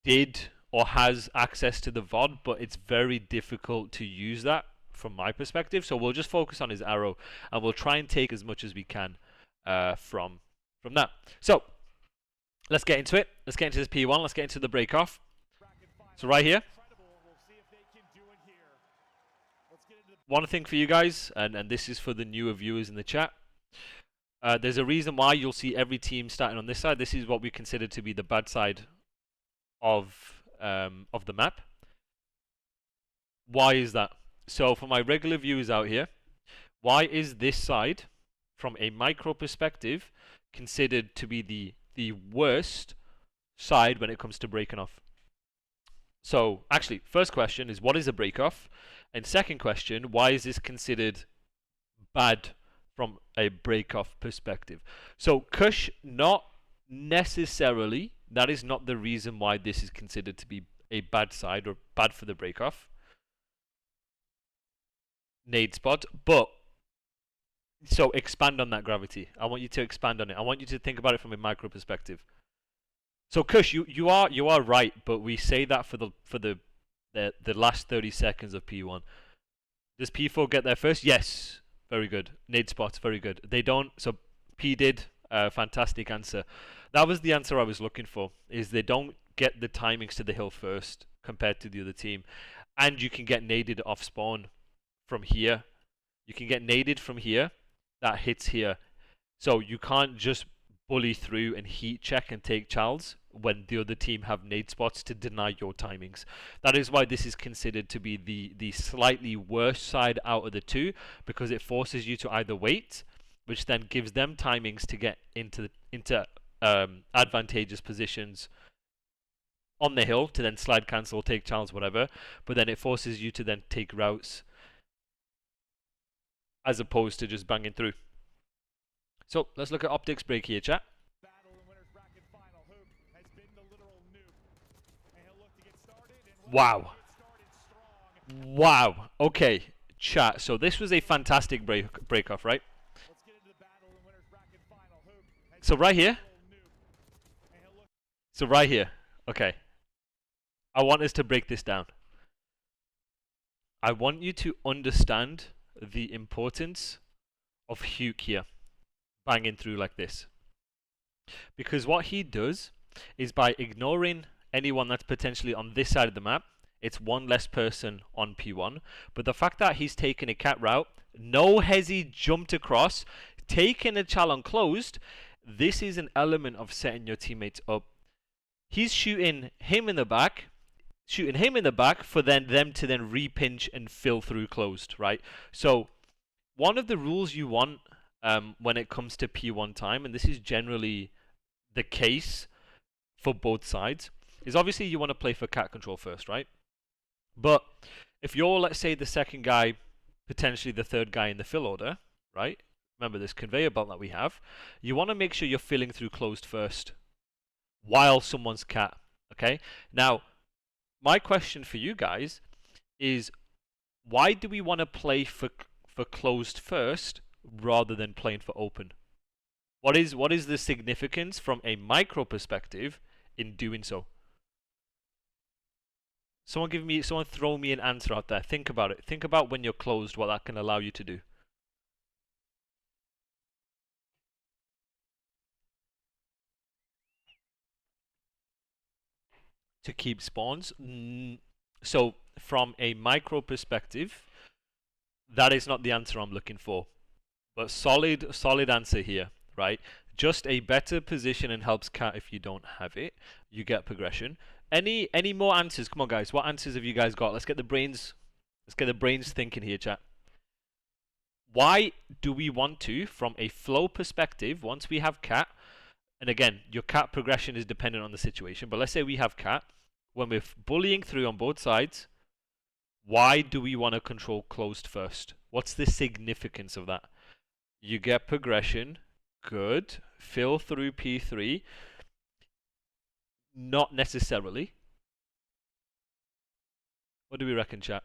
did or has access to the VOD, but it's very difficult to use that from my perspective. So we'll just focus on his arrow, and we'll try and take as much as we can from that. So let's get into it. Let's get into this P1. Let's get into the break off. So right here, one thing for you guys, and this is for the newer viewers in the chat. There's a reason why you'll see every team starting on this side. This is what we consider to be the bad side of the map. Why is that? So for my regular viewers out here, why is this side, from a micro perspective, considered to be the worst side when it comes to breaking off? So actually, first question is, what is a break off? And second question, why is this considered bad from a break off perspective? So Kush, not necessarily. That is not the reason why this is considered to be a bad side or bad for the break off. Nade spot, but so expand on that, Gravity. I want you to expand on it. I want you to think about it from a micro perspective. So Kush, you are right, but we say that for the last 30 seconds of P1. Does P4 get there first? Yes, very good. Nade spots, very good. They don't. So P did. Fantastic answer. That was the answer I was looking for. Is they don't get the timings to the hill first compared to the other team, and you can get naded off spawn from here. You can get naded from here. That hits here. So you can't just bully through and heat check and take Charles when the other team have nade spots to deny your timings. That is why this is considered to be the slightly worse side out of the two, because it forces you to either wait, which then gives them timings to get into advantageous positions on the hill to then slide cancel, take Charles, whatever, but then it forces you to then take routes as opposed to just banging through. So let's look at Optics break here, chat. Wow. Wow. Okay, chat. So this was a fantastic break off, right? So right here. So right here. Okay. I want us to break this down. I want you to understand the importance of Hugh here banging through like this. Because what he does is, by ignoring anyone that's potentially on this side of the map, it's one less person on P1. But the fact that he's taken a cat route, no hezzy jumped across, taken a challenge closed, this is an element of setting your teammates up. He's shooting him in the back for them to then repinch and fill through closed, right? So one of the rules you want when it comes to P1 time, and this is generally the case for both sides, is obviously you want to play for cat control first, right? But if you're, let's say, the second guy, potentially the third guy in the fill order, right? Remember this conveyor belt that we have. You want to make sure you're filling through closed first while someone's cat, okay? Now, my question for you guys is, why do we want to play for closed first rather than playing for open? What is the significance from a micro perspective in doing so? Someone throw me an answer out there. Think about it. Think about when you're closed, what that can allow you to do. To keep spawns. So from a micro perspective, that is not the answer I'm looking for. But solid answer here, right? Just a better position and helps cat if you don't have it. You get progression. Any more answers? Come on, guys. What answers have you guys got? Let's get the brains thinking here, chat. Why do we want to, from a flow perspective, once we have cat, and again, your cat progression is dependent on the situation, but let's say we have cat, when we're bullying through on both sides, why do we want to control closed first? What's the significance of that? You get progression, good. Fill through P3, not necessarily. What do we reckon, chat?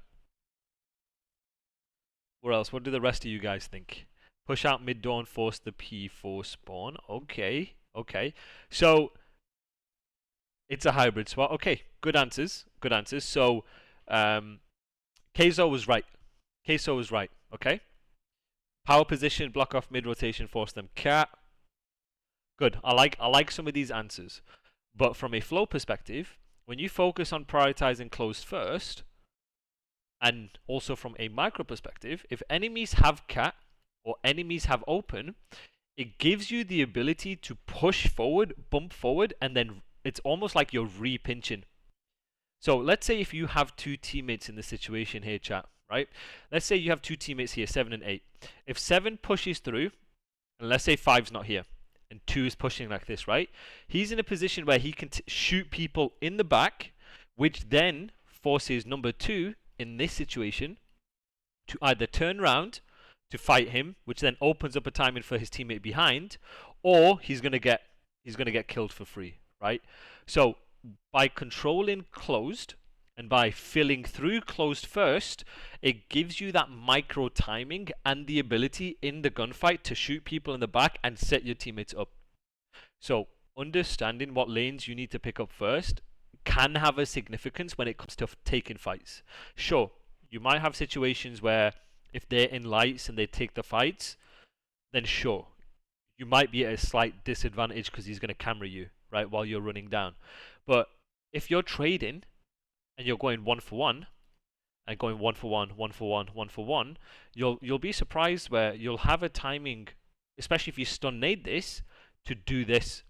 What else? What do the rest of you guys think? Push out mid-dawn, force the P4 spawn. Okay. So It's a hybrid spot. Okay, good answers. Good answers. So, Keizo was right. Keizo was right. Okay. Power position, block off mid rotation, force them. Cat. Good. I like some of these answers. But from a flow perspective, when you focus on prioritizing closed first, and also from a micro perspective, if enemies have cat or enemies have open, it gives you the ability to push forward, bump forward, and then it's almost like you're re-pinching. So let's say if you have two teammates in the situation here, chat, right? Let's say you have two teammates here, 7 and 8. If 7 pushes through, and let's say 5's not here, and 2 is pushing like this, right? He's in a position where he can shoot people in the back, which then forces number 2 in this situation to either turn around to fight him, which then opens up a timing for his teammate behind, or he's gonna get killed for free, right? So by controlling closed and by filling through closed first, it gives you that micro timing and the ability in the gunfight to shoot people in the back and set your teammates up. So understanding what lanes you need to pick up first can have a significance when it comes to taking fights. Sure, you might have situations where if they're in lights and they take the fights, then sure, you might be at a slight disadvantage because he's going to camera you, right, while you're running down. But if you're trading and you're going 1-for-1 and going 1-for-1, 1-for-1, 1-for-1, you'll be surprised where you'll have a timing, especially if you stun nade this, to do this,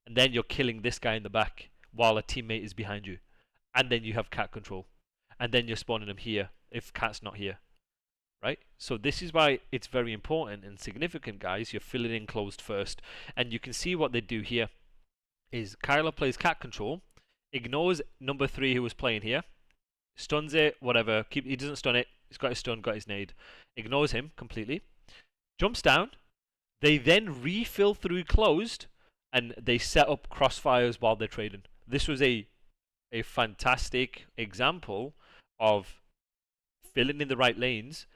and then you're killing this guy in the back while a teammate is behind you, and then you have cat control, and then you're spawning him here if cat's not here, right? So this is why it's very important and significant, guys. You're filling in closed first, and you can see what they do here is Kyler plays cat control, ignores number 3 who was playing here, stuns it, whatever, he doesn't stun it, he's got his stun, got his nade, ignores him completely, jumps down, they then refill through closed, and they set up crossfires while they're trading. This was a fantastic example of filling in the right lanes,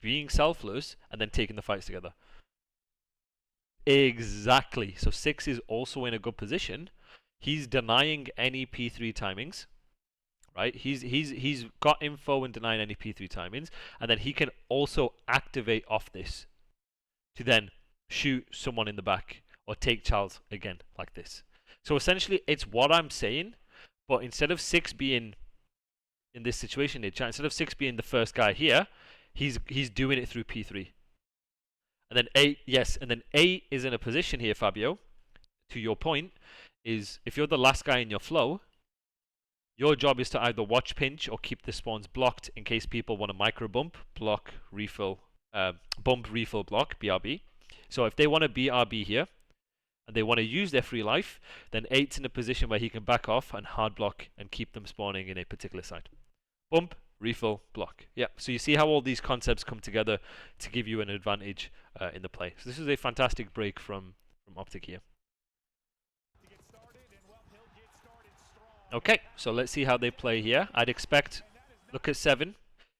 being selfless, and then taking the fights together. Exactly. So 6 is also in a good position. He's denying any P3 timings, right? He's got info and denying any P3 timings, and then he can also activate off this to then shoot someone in the back or take Charles again like this. So essentially, it's what I'm saying, but instead of 6 being in this situation, instead of 6 being the first guy here, he's doing it through P3. And then 8, yes, and then 8 is in a position here, Fabio, to your point, is if you're the last guy in your flow, your job is to either watch pinch or keep the spawns blocked in case people want to micro bump, block, refill, bump, refill, block, BRB. So if they want to BRB here, and they want to use their free life, then 8's in a position where he can back off and hard block and keep them spawning in a particular side. Bump, refill, block. Yeah, so you see how all these concepts come together to give you an advantage in the play. So this is a fantastic break from Optic here. Okay, so let's see how they play here. I'd expect, look at 7.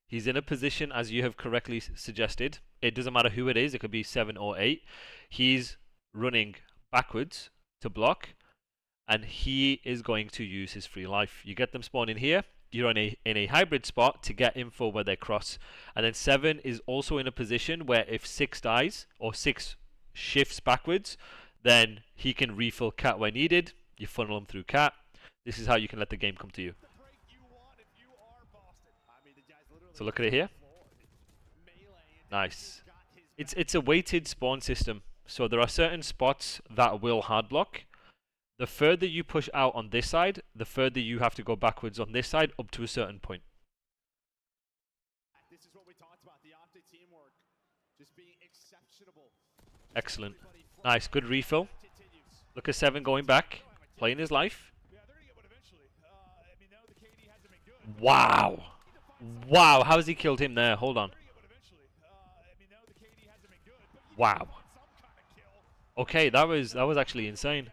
He's in a position, as you have correctly suggested. It doesn't matter who it is. It could be 7 or 8. He's running backwards to block, and he is going to use his free life. You get them spawning here. You're in a hybrid spot to get info where they cross. And then 7 is also in a position where if 6 dies or 6 shifts backwards, then he can refill cat where needed. You funnel him through cat. This is how you can let the game come to you. So look at it here. Nice. It's a weighted spawn system. So there are certain spots that will hard block. The further you push out on this side, the further you have to go backwards on this side up to a certain point. This is what we talked about, the Optic teamwork just being exceptional. Excellent. Nice, good refill. Look at 7 going back, playing his life. Wow. Wow, how has he killed him there? Hold on. Wow. Okay, that was actually insane.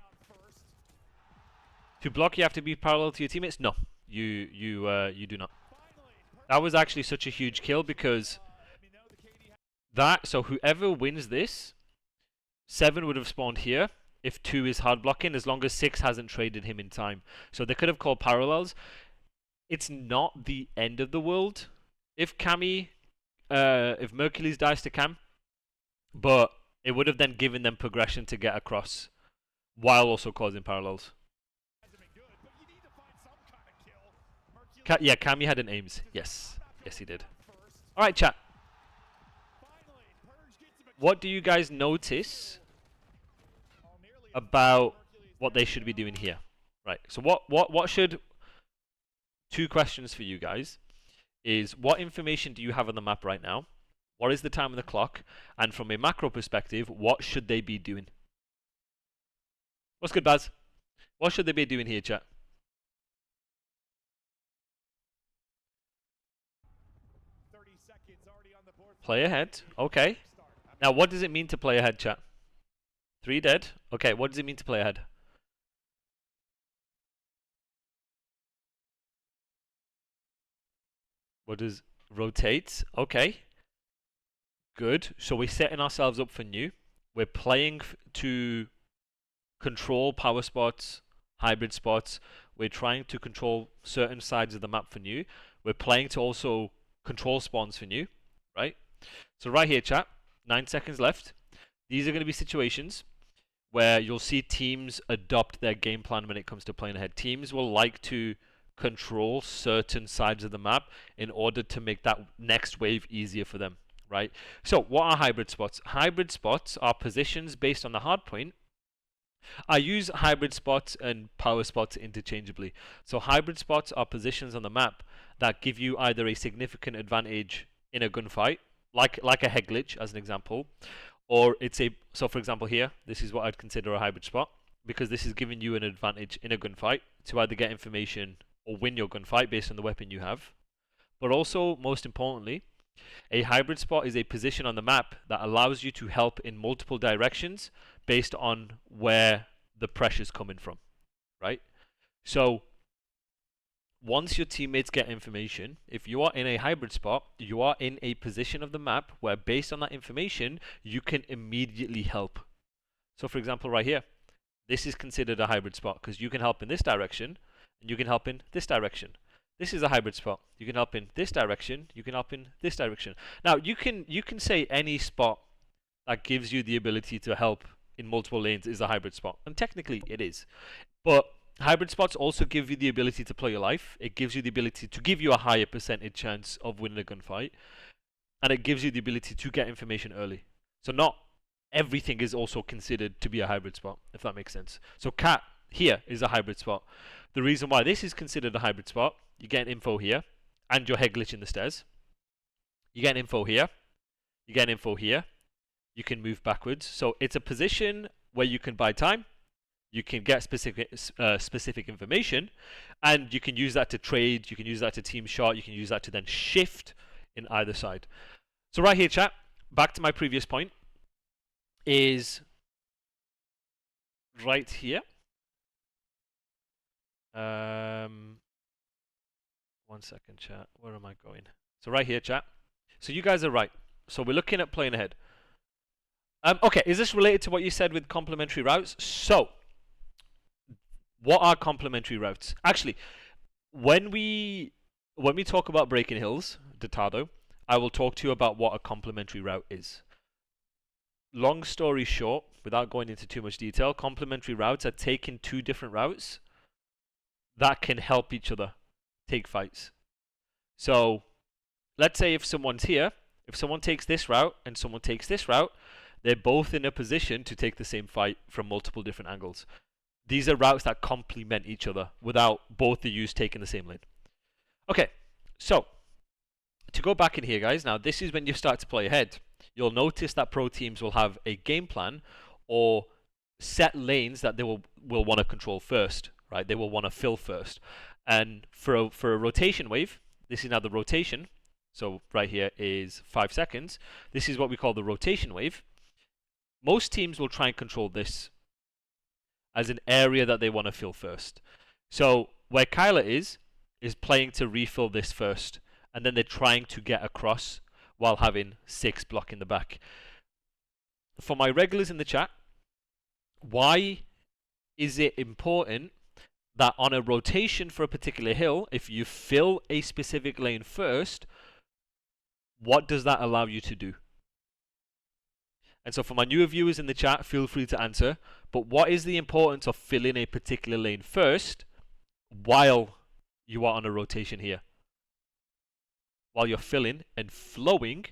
To block, you have to be parallel to your teammates. No, you do not. That was actually such a huge kill because so whoever wins this, 7 would have spawned here, if 2 is hard blocking, as long as 6 hasn't traded him in time. So they could have called parallels. It's not the end of the world if if Mercules dies to Cam, but it would have then given them progression to get across while also causing parallels. Yeah, Cammy had an aims. Yes. Yes, he did. Alright, chat. What do you guys notice about what they should be doing here? Right. So what should... Two questions for you guys is, what information do you have on the map right now? What is the time of the clock? And from a macro perspective, what should they be doing? What's good, Baz? What should they be doing here, chat? Play ahead. Okay. Now, what does it mean to play ahead, chat? 3 dead. Okay, what does it mean to play ahead? What does rotate? Okay. Good. So we're setting ourselves up for new. We're playing to control power spots, hybrid spots. We're trying to control certain sides of the map for new. We're playing to also control spawns for new, right? So right here, chat, 9 seconds left. These are going to be situations where you'll see teams adopt their game plan when it comes to playing ahead. Teams will like to control certain sides of the map in order to make that next wave easier for them, right? So what are hybrid spots? Hybrid spots are positions based on the hardpoint. I use hybrid spots and power spots interchangeably. So hybrid spots are positions on the map that give you either a significant advantage in a gunfight, like a head glitch as an example, or so for example here, this is what I'd consider a hybrid spot, because this is giving you an advantage in a gunfight to either get information or win your gunfight based on the weapon you have. But also, most importantly, a hybrid spot is a position on the map that allows you to help in multiple directions based on where the pressure's coming from, right? So once your teammates get information, if you are in a hybrid spot, you are in a position of the map where based on that information, you can immediately help. So for example, right here, this is considered a hybrid spot because you can help in this direction and you can help in this direction. This is a hybrid spot. You can help in this direction, you can help in this direction. Now, you can say any spot that gives you the ability to help in multiple lanes is a hybrid spot, and technically it is. But hybrid spots also give you the ability to play your life. It gives you the ability to give you a higher percentage chance of winning a gunfight, and it gives you the ability to get information early. So not everything is also considered to be a hybrid spot, if that makes sense. So cat here is a hybrid spot. The reason why this is considered a hybrid spot, you get info here, and your head glitch in the stairs. You get info here, you get info here, you can move backwards. So it's a position where you can buy time, you can get specific information, and you can use that to trade, you can use that to team shot, you can use that to then shift in either side. So right here, chat, back to my previous point, is right here. 1 second, chat. Where am I going? So right here, chat. So you guys are right. So we're looking at playing ahead. Okay, is this related to what you said with complementary routes? So, what are complementary routes? Actually, when we talk about breaking hills, Datado, I will talk to you about what a complementary route is. Long story short, without going into too much detail, complementary routes are taking 2 different routes that can help each other take fights. So, let's say if someone's here, if someone takes this route and someone takes this route, they're both in a position to take the same fight from multiple different angles. These are routes that complement each other without both of you taking the same lane. Okay, so to go back in here, guys, now this is when you start to play ahead. You'll notice that pro teams will have a game plan or set lanes that they will want to control first, right? They will want to fill first. And for a rotation wave, this is now the rotation. So right here is 5 seconds. This is what we call the rotation wave. Most teams will try and control this as an area that they want to fill first. So where Kyler is playing to refill this first, and then they're trying to get across while having 6 block in the back. For my regulars in the chat, Why is it important that on a rotation for a particular hill, if you fill a specific lane first, what does that allow you to do? And so for my newer viewers in the chat, feel free to answer. But what is the importance of filling a particular lane first while you are on a rotation here? While you're filling and flowing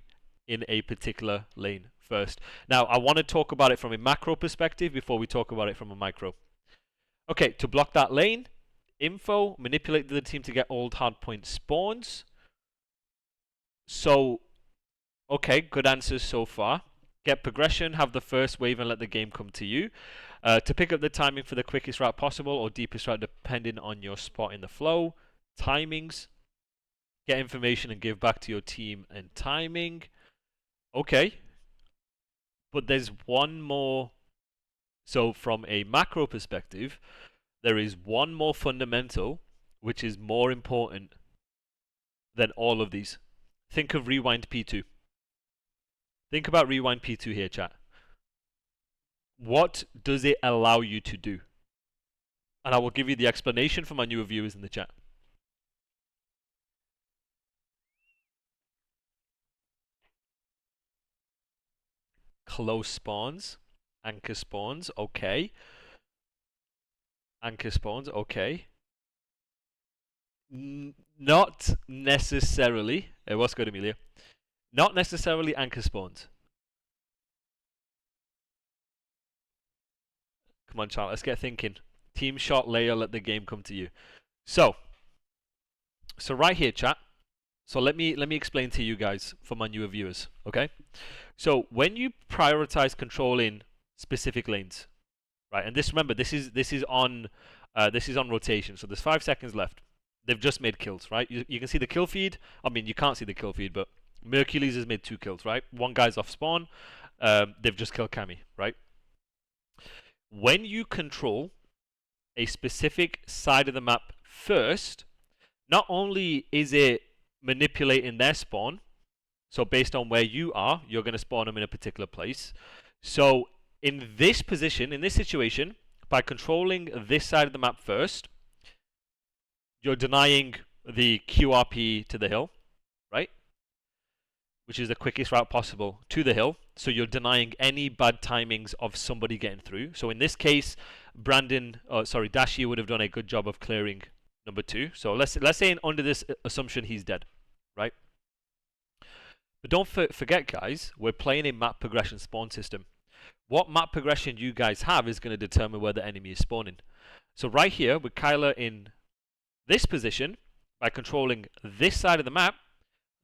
in a particular lane first. Now, I want to talk about it from a macro perspective before we talk about it from a micro. Okay, to block that lane, info, manipulate the team to get old hardpoint spawns. So, okay, good answers so far. Get progression, have the first wave and let the game come to you. To pick up the timing for the quickest route possible or deepest route depending on your spot in the flow. Timings. Get information and give back to your team and timing. Okay. But there's one more. So from a macro perspective, there is one more fundamental which is more important than all of these. Think of rewind P2. Think about rewind P2 here, chat. What does it allow you to do? And I will give you the explanation for my newer viewers in the chat. Close spawns. Anchor spawns, okay. Anchor spawns, okay. Not necessarily. What's good, Amelia? Not necessarily anchor spawns. Come on, chat, let's get thinking. Team shot layer, let the game come to you. So right here, chat. So let me explain to you guys for my newer viewers, okay? So when you prioritize controlling specific lanes, right? And this, remember, this is on rotation. So there's 5 seconds left. They've just made kills, right? You can see the kill feed. I mean, you can't see the kill feed, but Mercules has made 2 kills, right? One guy's off spawn. They've just killed Cami, right? When you control a specific side of the map first, not only is it manipulating their spawn, so based on where you are, you're going to spawn them in a particular place. So in this position, in this situation, by controlling this side of the map first, you're denying the QRP to the hill, right? Which is the quickest route possible to the hill. So you're denying any bad timings of somebody getting through. So in this case, Dashi would have done a good job of clearing number 2. So let's say under this assumption he's dead, right? But don't forget, guys, we're playing a map progression spawn system. What map progression you guys have is going to determine where the enemy is spawning. So right here, with Kyler in this position, by controlling this side of the map,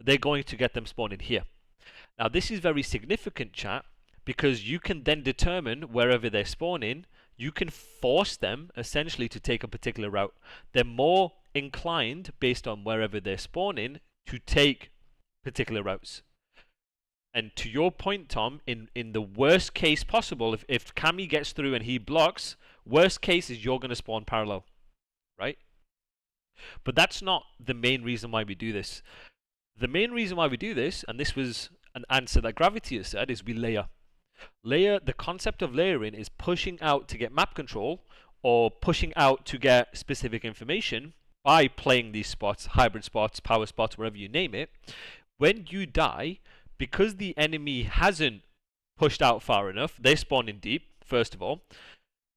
they're going to get them spawning here. Now this is very significant, chat, because you can then determine wherever they're spawning, you can force them essentially to take a particular route. They're more inclined, based on wherever they're spawning, to take particular routes. And to your point, Tom, in the worst case possible, if Cami gets through and he blocks, worst case is you're going to spawn parallel, right? But that's not the main reason why we do this. The main reason why we do this, and this was an answer that Gravity has said, is we layer. The concept of layering is pushing out to get map control or pushing out to get specific information by playing these spots, hybrid spots, power spots, wherever you name it. When you die, because the enemy hasn't pushed out far enough, they spawn in deep, first of all.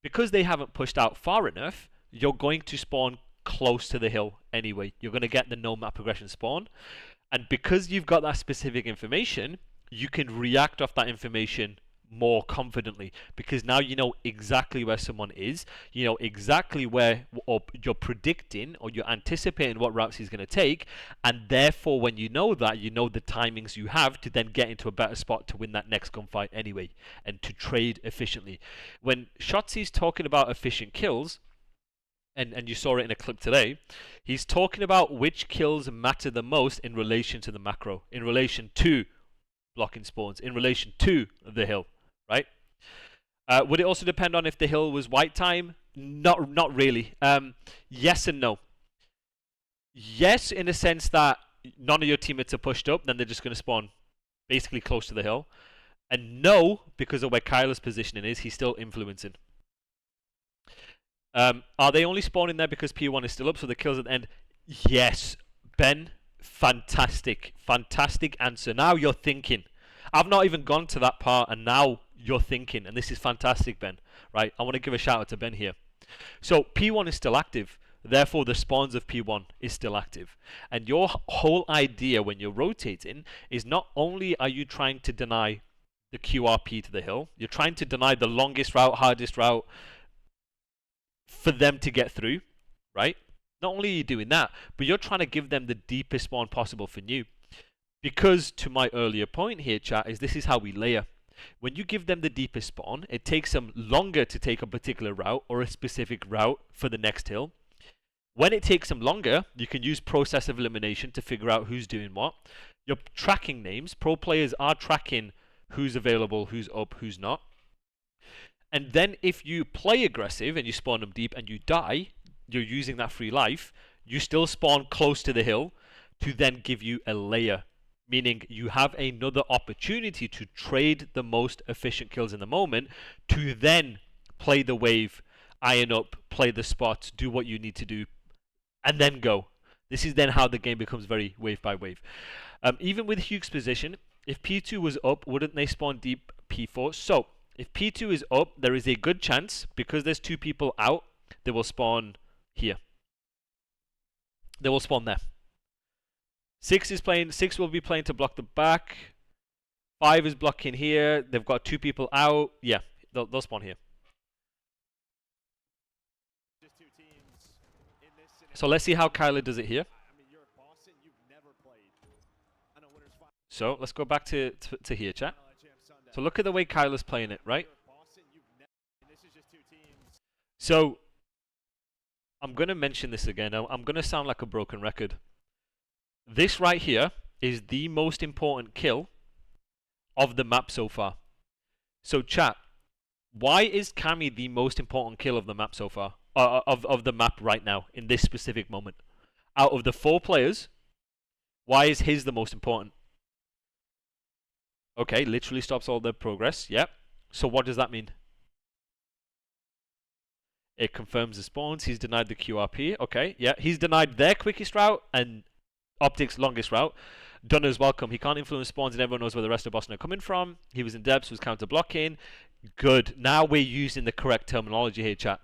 Because they haven't pushed out far enough, you're going to spawn close to the hill anyway. You're going to get the no map progression spawn. And because you've got that specific information, you can react off that information more confidently, because now you know exactly where someone is, you know exactly where, or you're predicting or you're anticipating what routes he's going to take, and therefore when you know that, you know the timings you have to then get into a better spot to win that next gunfight anyway, and to trade efficiently. When Shotzi's talking about efficient kills, and you saw it in a clip today, he's talking about which kills matter the most in relation to the macro, in relation to blocking spawns, in relation to the hill, right? Would it also depend on if the hill was white time? Not really. Yes and no. Yes, in a sense that none of your teammates are pushed up, then they're just going to spawn basically close to the hill. And no, because of where Kyler's positioning is, he's still influencing. Are they only spawning there because P1 is still up, so the kills at the end? Yes, Ben. Fantastic, fantastic answer. Now you're thinking. I've not even gone to that part, and now you're thinking, and this is fantastic, Ben. Right? I want to give a shout out to Ben here. So P1 is still active. Therefore, the spawns of P1 is still active. And your whole idea when you're rotating is not only are you trying to deny the QRP to the hill, you're trying to deny the longest route, hardest route for them to get through, right? Not only are you doing that, but you're trying to give them the deepest spawn possible for new. Because to my earlier point here, chat, is this is how we layer. When you give them the deepest spawn, it takes them longer to take a particular route or a specific route for the next hill. When it takes them longer, you can use process of elimination to figure out who's doing what. You're tracking names. Pro players are tracking who's available, who's up, who's not. And then if you play aggressive and you spawn them deep and you die, you're using that free life, you still spawn close to the hill to then give you a layer. Meaning you have another opportunity to trade the most efficient kills in the moment to then play the wave, iron up, play the spot, do what you need to do, and then go. This is then how the game becomes very wave by wave. Even with Hugh's position, if P2 was up, wouldn't they spawn deep P4? So, if P2 is up, there is a good chance, because there's two people out, they will spawn here. They will spawn there. 6 will be playing to block the back. 5 is blocking here. They've got two people out. Yeah, they'll spawn here. So let's see how Kyler does it here. So let's go back to here, chat. So look at the way Kyler's playing it, right? So I'm going to mention this again. I'm going to sound like a broken record. This right here is the most important kill of the map so far. So chat, why is Cammy the most important kill of the map so far? Of the map right now, in this specific moment? Out of the 4 players, why is his the most important? Okay, literally stops all the progress. Yep. So what does that mean? It confirms the spawns. He's denied the QRP. Okay, yeah. He's denied their quickest route and Optic's longest route. Dunner's welcome. He can't influence spawns and everyone knows where the rest of Boston are coming from. He was in depths, was counter-blocking. Good. Now we're using the correct terminology here, chat.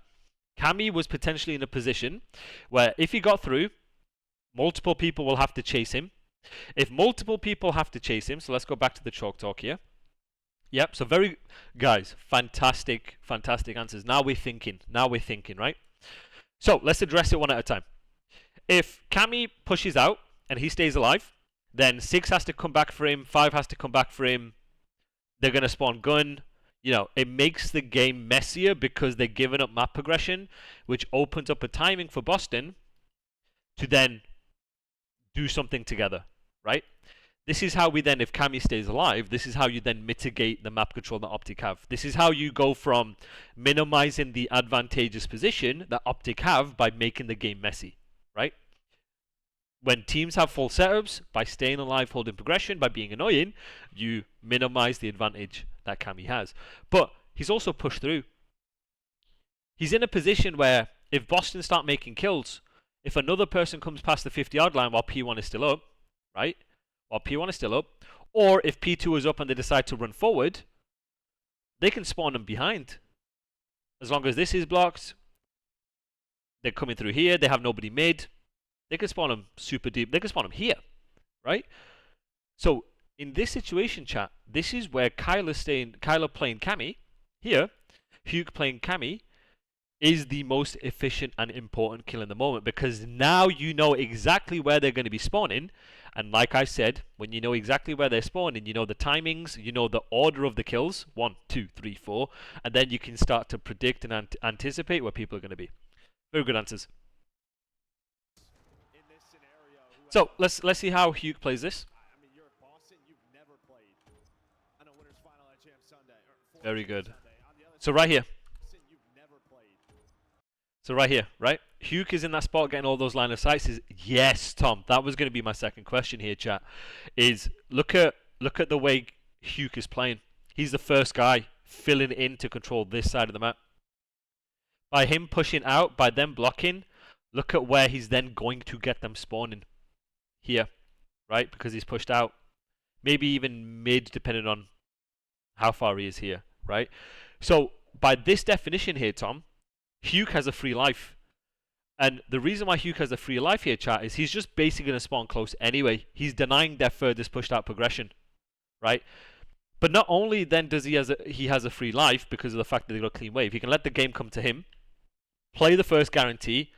Cammy was potentially in a position where if he got through, multiple people will have to chase him. If multiple people have to chase him, so let's go back to the chalk talk here. Yep, so guys, fantastic answers. Now we're thinking, right? So let's address it one at a time. If Cammy pushes out and he stays alive, then 6 has to come back for him, 5 has to come back for him. They're going to spawn gun. You know, it makes the game messier because they're giving up map progression, which opens up a timing for Boston to then do something together, right? This is how we then, if Cammy stays alive, this is how you then mitigate the map control that Optic have. This is how you go from minimizing the advantageous position that Optic have by making the game messy, right? When teams have full setups, by staying alive, holding progression, by being annoying, you minimize the advantage that Cammy has. But he's also pushed through. He's in a position where if Boston start making kills, if another person comes past the 50-yard line while P1 is still up, right? While P1 is still up, or if P2 is up and they decide to run forward, they can spawn them behind. As long as this is blocked, they're coming through here, they have nobody mid, they can spawn them super deep, they can spawn them here, right? So in this situation, chat, this is where Kyler playing Cammy here, Hugh playing Cammy, is the most efficient and important kill in the moment, because now you know exactly where they're going to be spawning. And like I said, when you know exactly where they're spawning, you know the timings, you know the order of the kills, 1, 2, 3, 4, and then you can start to predict and anticipate where people are going to be. Very good answers. So let's see how Hugh plays this. Very good. So right here. Right? Hugh is in that spot getting all those line of sights. Yes, Tom. That was going to be my second question here, chat. Is look at the way Hugh is playing. He's the first guy filling in to control this side of the map. By him pushing out, by them blocking, look at where he's then going to get them spawning. Here, right? Because he's pushed out. Maybe even mid, depending on how far he is here, right? So, by this definition here, Tom, Hugh has a free life. And the reason why Hugh has a free life here, chat, is he's just basically going to spawn close anyway. He's denying their furthest pushed out progression, right? But not only then does he has a free life because of the fact that they've got a clean wave, he can let the game come to him, play the first guarantee,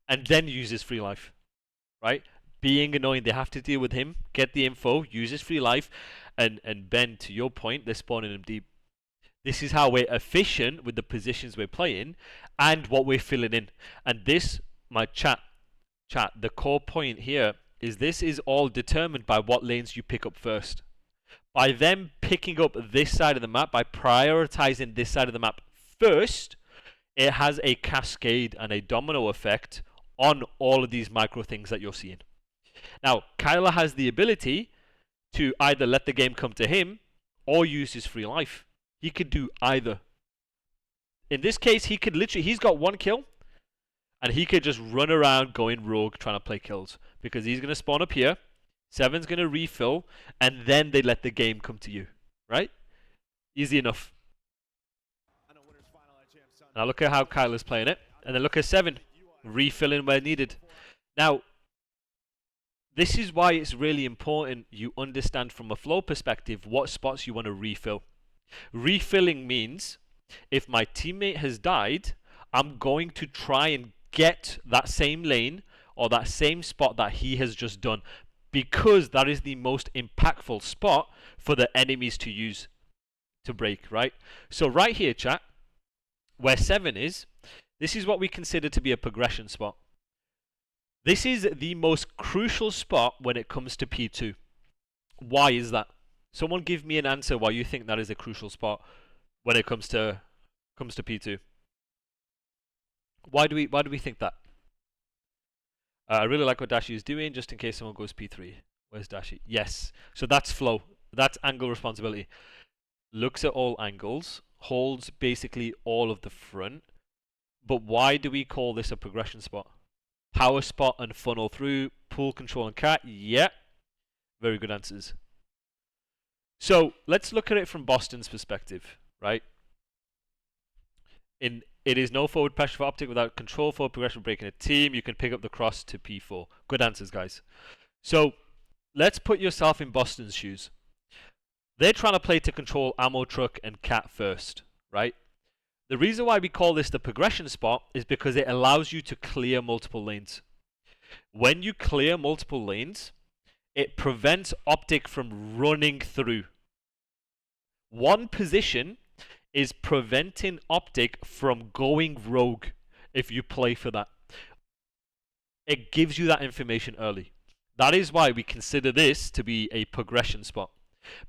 and then use his free life, right? Being annoying, they have to deal with him, get the info, use his free life, and Ben, to your point, they're spawning him deep. This is how we're efficient with the positions we're playing and what we're filling in. And this, my chat, the core point here is this is all determined by what lanes you pick up first. By them picking up this side of the map, by prioritizing this side of the map first, it has a cascade and a domino effect on all of these micro things that you're seeing. Now, Kyler has the ability to either let the game come to him or use his free life. He could do either. In this case, he could literally, he's got one kill, and he could just run around going rogue trying to play kills. Because he's going to spawn up here, Seven's going to refill, and then they let the game come to you. Right? Easy enough. Now look at how Kyler's playing it. And then look at Seven, refilling where needed. Now, this is why it's really important you understand from a flow perspective what spots you want to refill. Refilling means if my teammate has died, I'm going to try and get that same lane or that same spot that he has just done, because that is the most impactful spot for the enemies to use to break, right? So right here, chat, where 7 is, this is what we consider to be a progression spot. This is the most crucial spot when it comes to P2. Why is that? Someone give me an answer why you think that is a crucial spot when it comes to P2. Why do we think that? I really like what Dashi is doing, just in case someone goes P3. Where's Dashi? Yes. So that's flow. That's angle responsibility. Looks at all angles, holds basically all of the front. But why do we call this a progression spot? Power spot and funnel through, pool control and cat. Yeah. Very good answers. So let's look at it from Boston's perspective, right? It is no forward pressure for Optic without control forward progression breaking a team. You can pick up the cross to P4. Good answers, guys. So let's put yourself in Boston's shoes. They're trying to play to control ammo truck and cat first, right? The reason why we call this the progression spot is because it allows you to clear multiple lanes. When you clear multiple lanes, it prevents Optic from running through. One position is preventing Optic from going rogue if you play for that. It gives you that information early. That is why we consider this to be a progression spot.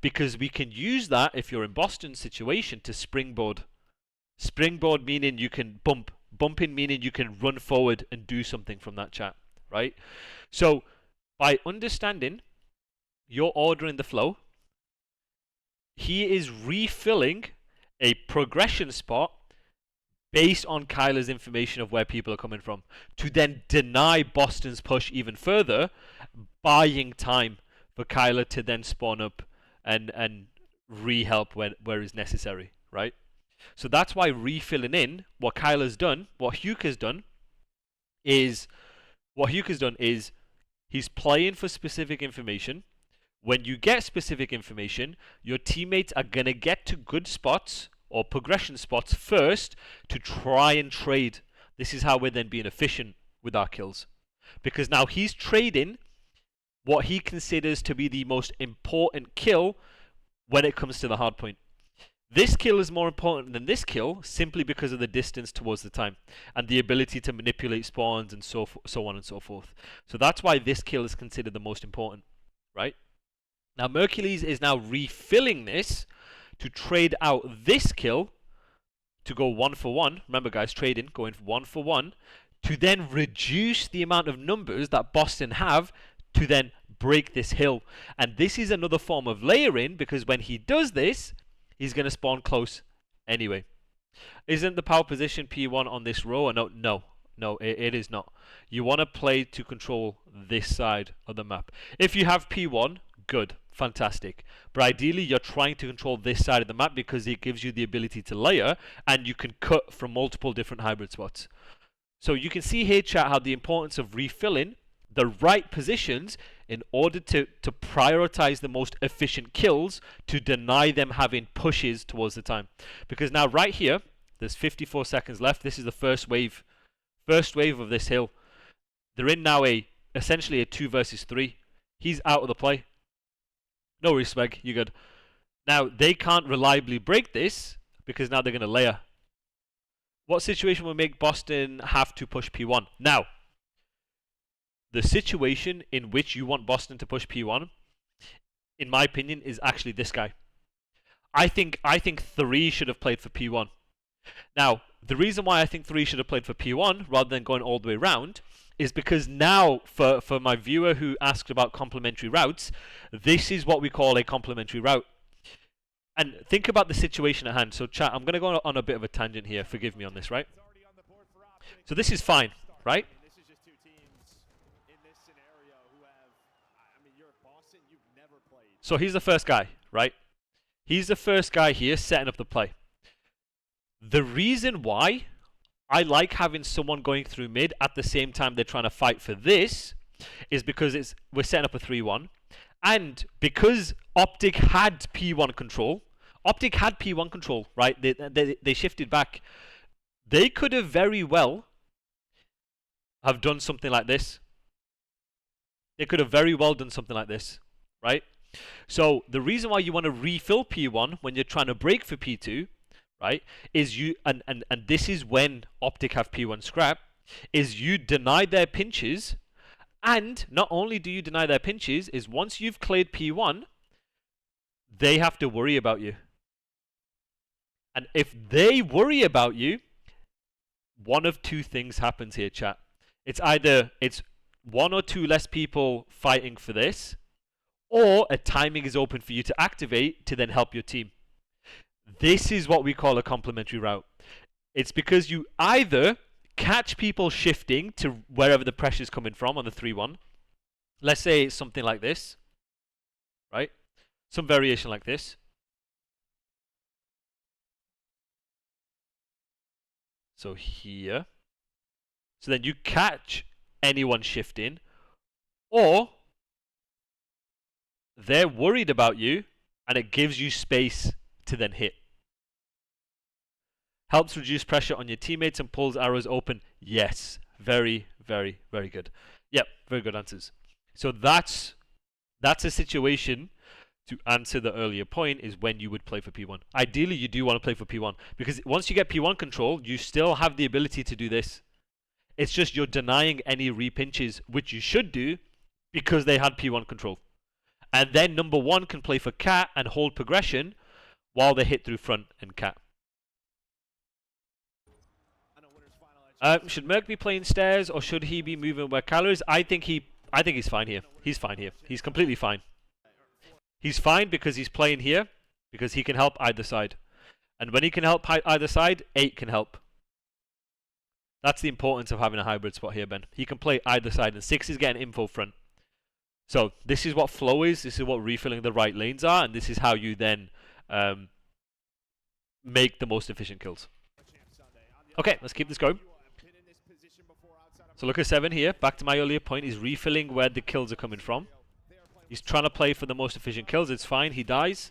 Because we can use that, if you're in Boston's situation, to springboard. Springboard meaning you can bump. Bumping meaning you can run forward and do something from that chat, right? So, by understanding your order in the flow, he is refilling a progression spot based on Kyler's information of where people are coming from, to then deny Boston's push even further, buying time for Kyler to then spawn up and re-help where is necessary, right? So that's why refilling in, what Kyler's done, what Hugh has done is he's playing for specific information. When you get specific information, your teammates are going to get to good spots or progression spots first to try and trade. This is how we're then being efficient with our kills. Because now he's trading what he considers to be the most important kill when it comes to the hardpoint. This kill is more important than this kill simply because of the distance towards the time and the ability to manipulate spawns and so on and so forth. So that's why this kill is considered the most important, right? Now Mercules is now refilling this to trade out this kill to go 1 for 1. Remember guys, trading, going 1 for 1, to then reduce the amount of numbers that Boston have to then break this hill. And this is another form of layering, because when he does this, he's going to spawn close anyway. Isn't the power position P1 on this row? Or no, it is not. You want to play to control this side of the map. If you have P1, good, fantastic. But ideally, you're trying to control this side of the map because it gives you the ability to layer, and you can cut from multiple different hybrid spots. So you can see here, chat, how the importance of refilling the right positions in order to prioritize the most efficient kills to deny them having pushes towards the time. Because now right here, there's 54 seconds left. This is the first wave of this hill. They're in now essentially a 2 versus 3. He's out of the play. No worries, Speg, you good. Now, they can't reliably break this because now they're going to layer. What situation will make Boston have to push P1? Now, the situation in which you want Boston to push P1, in my opinion, is actually this guy. I think 3 should have played for P1. Now, the reason why I think 3 should have played for P1 rather than going all the way around is because now, for my viewer who asked about complementary routes, this is what we call a complementary route. And think about the situation at hand. So, chat, I'm going to go on a bit of a tangent here. Forgive me on this, right? So this is fine, right? So he's the first guy, right? He's the first guy here setting up the play. The reason why I like having someone going through mid at the same time they're trying to fight for this is because we're setting up a 3-1. And because Optic had P1 control, right? They shifted back. They could have very well have done something like this. They could have very well done something like this, right? So the reason why you want to refill P1 when you're trying to break for P2, right, is and this is when Optic have P1 scrap, is you deny their pinches, and not only do you deny their pinches, is once you've cleared P1, they have to worry about you. And if they worry about you, one of two things happens here, chat. It's either it's 1 or 2 less people fighting for this, or a timing is open for you to activate to then help your team. This is what we call a complementary route. It's because you either catch people shifting to wherever the pressure is coming from on the 3-1. Let's say it's something like this, right? Some variation like this. So here. So then you catch anyone shifting, or they're worried about you and it gives you space to then hit. Helps reduce pressure on your teammates and pulls arrows open. Yes. Very, very, very good. Yep, very good answers. So that's a situation, to answer the earlier point, is when you would play for P1. Ideally, you do want to play for P1 because once you get P1 control, you still have the ability to do this. It's just you're denying any repinches, which you should do because they had P1 control. And then number 1 can play for cat and hold progression while they hit through front and cat. Should Merc be playing stairs or should he be moving where Kyler is? I think he's fine here. He's fine here. He's completely fine. He's fine because he's playing here because he can help either side. And when he can help either side, 8 can help. That's the importance of having a hybrid spot here, Ben. He can play either side, and 6 is getting info front. So this is what flow is. This is what refilling the right lanes are, and this is how you then make the most efficient kills. Okay, let's keep this going. So look at 7 here. Back to my earlier point. He's refilling where the kills are coming from. He's trying to play for the most efficient kills. It's fine. He dies.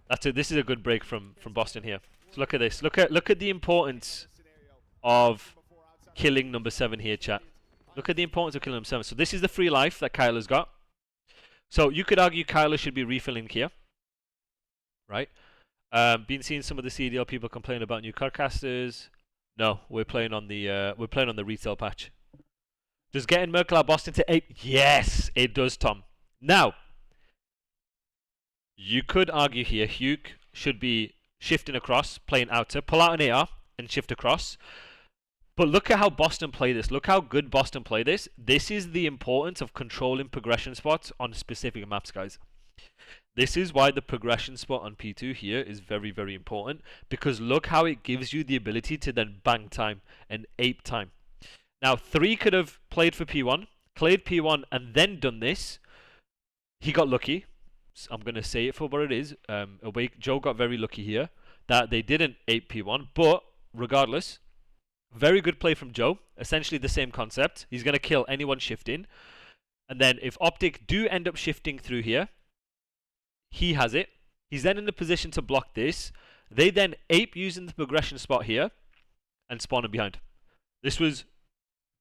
That's it. This is a good break from Boston here. So look at this. Look at the importance of killing number 7 here, chat. Look at the importance of killing number 7. So this is the free life that Kyler's got. So you could argue Kyler should be refilling here, right? Been seeing some of the CDL people complain about new cardcasters. No, we're playing on the retail patch. Does getting Merkel Boston to 8? Yes, it does, Tom. Now, you could argue here Hugh should be shifting across, playing outer, pull out an AR and shift across. But look at how Boston play this. Look how good Boston play this. This is the importance of controlling progression spots on specific maps, guys. This is why the progression spot on P2 here is very, very important, because look how it gives you the ability to then bang time and ape time. Now, 3 could have played for P1, cleared P1, and then done this. He got lucky. I'm going to say it for what it is. Joe got very lucky here that they didn't ape P1, but regardless, very good play from Joe. Essentially the same concept. He's going to kill anyone shifting. And then if Optic do end up shifting through here, he has it. He's then in the position to block this. They then ape using the progression spot here and spawn him behind. This was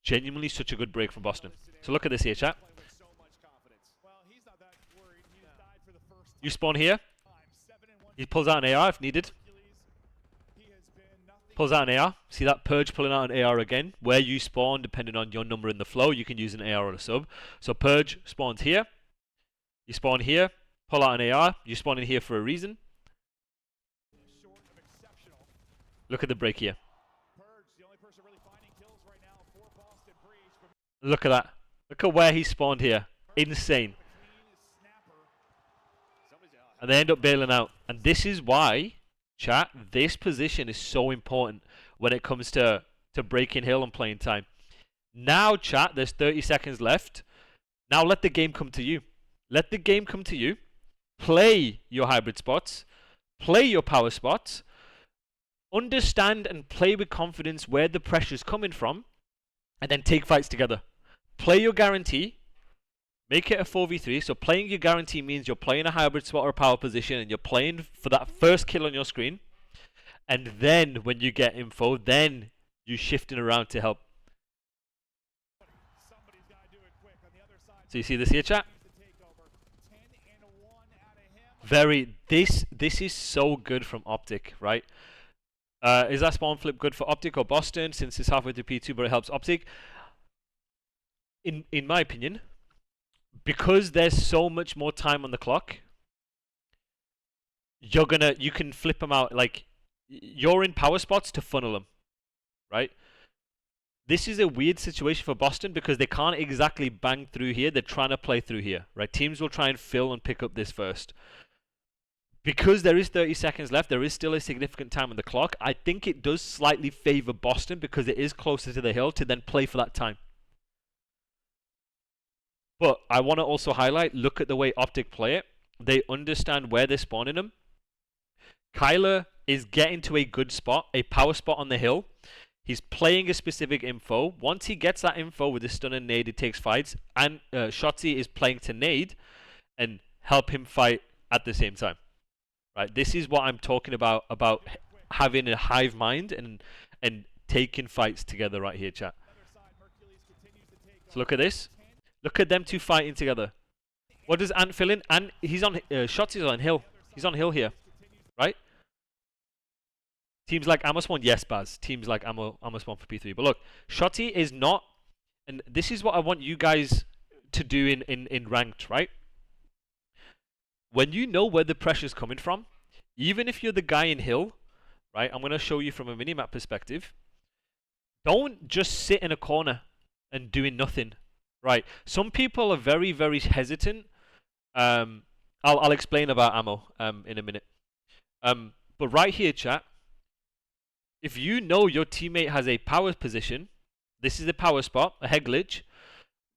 genuinely such a good break from Boston. So look at this here, chat. You spawn here. He pulls out an AR if needed. Pulls out an AR. See that Purge pulling out an AR again. Where you spawn, depending on your number in the flow, you can use an AR or a sub. So Purge spawns here. You spawn here. Pull out an AR. You spawn in here for a reason. Look at the break here. Look at that. Look at where he spawned here. Insane. And they end up bailing out. And this is why, chat, this position is so important when it comes to breaking hill and playing time. Now, chat, there's 30 seconds left. Now let the game come to you. Let the game come to you. Play your hybrid spots. Play your power spots. Understand and play with confidence where the pressure's coming from. And then take fights together. Play your guarantee. Make it a 4v3. So playing your guarantee means you're playing a hybrid spot or a power position and you're playing for that first kill on your screen. And then when you get info, then you're shifting around to help. So you see this here, chat? This is so good from Optic, right? Is that spawn flip good for Optic or Boston since it's halfway to P2 but it helps Optic? In my opinion, because there's so much more time on the clock, you can flip them out. Like, you're in power spots to funnel them, right? This is a weird situation for Boston because they can't exactly bang through here. They're trying to play through here, right? Teams will try and fill and pick up this first. Because there is 30 seconds left, there is still a significant time on the clock. I think it does slightly favor Boston because it is closer to the hill to then play for that time. But I want to also highlight, look at the way Optic play it. They understand where they're spawning them. Kyler is getting to a good spot, a power spot on the hill. He's playing a specific info. Once he gets that info with his stun and nade, he takes fights. And Shotzi is playing to nade and help him fight at the same time. Right? This is what I'm talking about having a hive mind and taking fights together right here, chat. So look at this. Look at them two fighting together. What does Ant fill in? Ant, he's on Shotzi's on hill. He's on hill here, right? Teams like Ammo spawn, yes, Baz. Teams like Ammo spawn for P3. But look, Shotzi is not, and this is what I want you guys to do in ranked, right? When you know where the pressure's coming from, even if you're the guy in hill, right? I'm going to show you from a minimap perspective. Don't just sit in a corner and doing nothing, right? Some people are very, very hesitant. I'll explain about Ammo in a minute. But right here, chat, if you know your teammate has a power position, this is the power spot, a head glitch,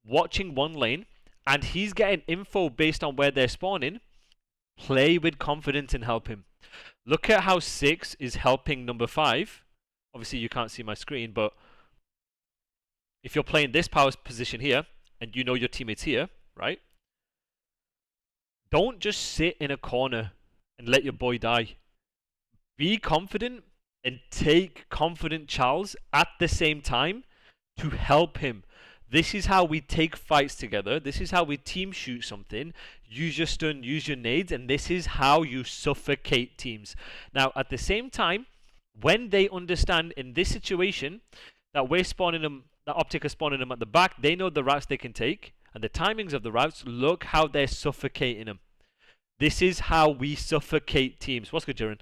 watching one lane, and he's getting info based on where they're spawning, play with confidence and help him. Look at how 6 is helping number 5. Obviously, you can't see my screen, but if you're playing this power position here, and you know your teammate's here, right? Don't just sit in a corner and let your boy die. Be confident and take confident Charles at the same time to help him. This is how we take fights together. This is how we team shoot something. Use your stun, use your nades, and this is how you suffocate teams. Now, at the same time, when they understand in this situation that we're spawning them, that Optic is spawning them at the back, they know the routes they can take and the timings of the routes. Look how they're suffocating them. This is how we suffocate teams. What's good, Jiren?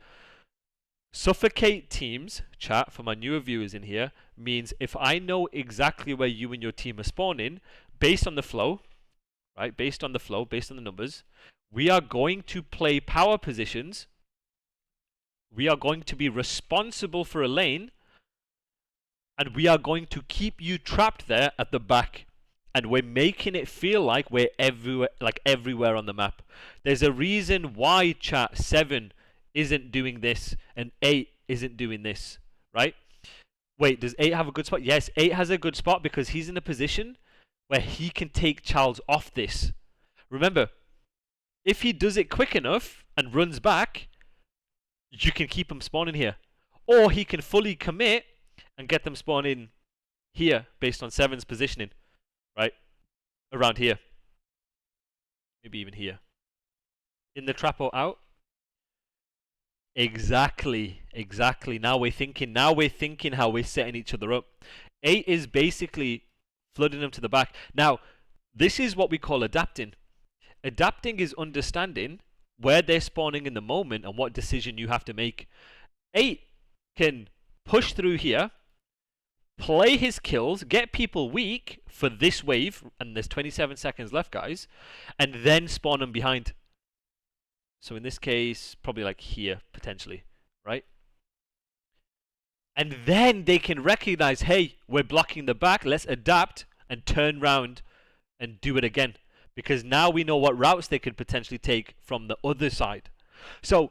Suffocate teams, chat, for my newer viewers in here, means if I know exactly where you and your team are spawning, based on the flow, right? Based on the flow, based on the numbers, we are going to play power positions. We are going to be responsible for a lane, and we are going to keep you trapped there at the back. And we're making it feel like we're everywhere, like everywhere on the map. There's a reason why chat 7 isn't doing this and 8 isn't doing this, right? Wait, does 8 have a good spot? Yes, 8 has a good spot because he's in a position where he can take Charles off this. Remember, if he does it quick enough and runs back, you can keep him spawning here. Or he can fully commit and get them spawning here based on 7's positioning, right? Around here. Maybe even here. In the trap or out? Exactly. Now we're thinking how we're setting each other up. 8 is basically flooding them to the back. Now, this is what we call adapting. Adapting is understanding where they're spawning in the moment and what decision you have to make. 8 can push through here, play his kills, get people weak for this wave, and there's 27 seconds left, guys, and then spawn them behind. So in this case, probably like here, potentially, right? And then they can recognize, hey, we're blocking the back, let's adapt and turn around and do it again. Because now we know what routes they could potentially take from the other side. So,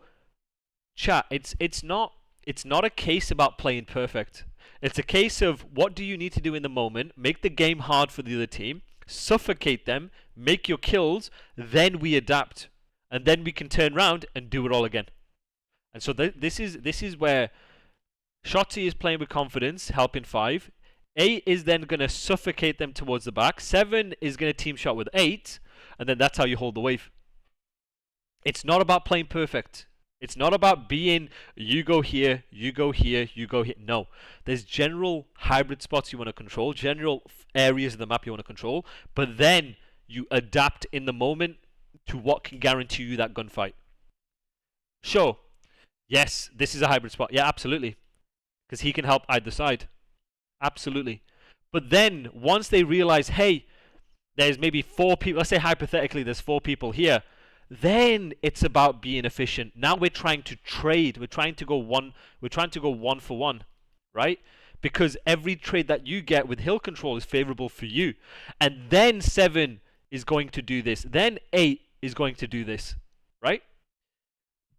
chat, it's not a case about playing perfect. It's a case of what do you need to do in the moment, make the game hard for the other team, suffocate them, make your kills, then we adapt. And then we can turn around and do it all again. And so this is where Shotzi is playing with confidence, helping 5. 8 is then going to suffocate them towards the back. 7 is going to team shot with 8. And then that's how you hold the wave. It's not about playing perfect. It's not about being, you go here, you go here, you go here. No. There's general hybrid spots you want to control, general areas of the map you want to control. But then you adapt in the moment to what can guarantee you that gunfight. Sure. Yes, this is a hybrid spot. Yeah, absolutely. Because he can help either side. Absolutely. But then, once they realize, hey, there's maybe 4 people, let's say hypothetically there's 4 people here, then it's about being efficient. Now we're trying to trade. We're trying to go one for one, right? Because every trade that you get with hill control is favorable for you. And then 7 is going to do this. Then 8 is going to do this, right?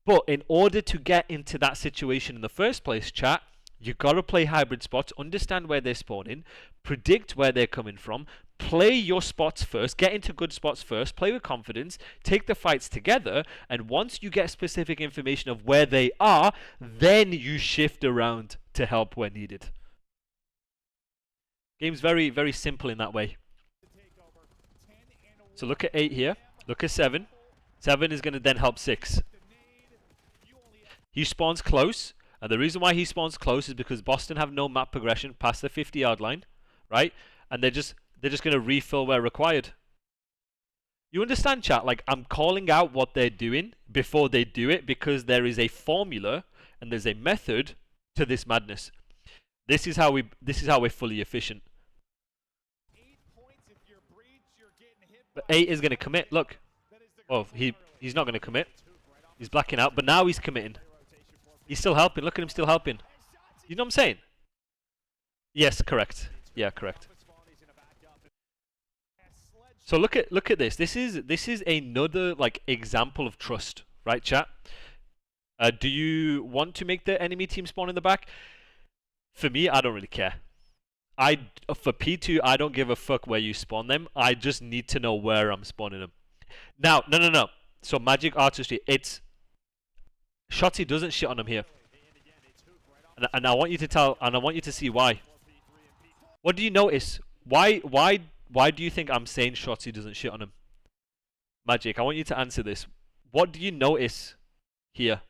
But in order to get into that situation in the first place, chat, you got to play hybrid spots, understand where they're spawning, predict where they're coming from, play your spots first, get into good spots first, play with confidence, take the fights together, and once you get specific information of where they are, then you shift around to help where needed. Game's very, very simple in that way. So look at 8 here, look at 7. 7 is going to then help 6. He spawns close. And the reason why he spawns close is because Boston have no map progression past the 50-yard line, right? And they're just going to refill where required. You understand, chat? Like, I'm calling out what they're doing before they do it because there is a formula and there's a method to this madness. This is how we're fully efficient. But 8 is going to commit. Look. Oh, he's not going to commit. He's blacking out, but now he's committing. He's still helping. Look at him still helping. You know what I'm saying? Yes, correct. Yeah, correct. So look at this. This is another like example of trust, right, chat? Do you want to make the enemy team spawn in the back? For me, I don't really care. For P2, I don't give a fuck where you spawn them. I just need to know where I'm spawning them. Now, no. So magic artistry, it's Shotzi doesn't shit on him here, and I want you to see why. What do you notice? Why do you think I'm saying Shotzi doesn't shit on him? Magic, I want you to answer this. What do you notice here?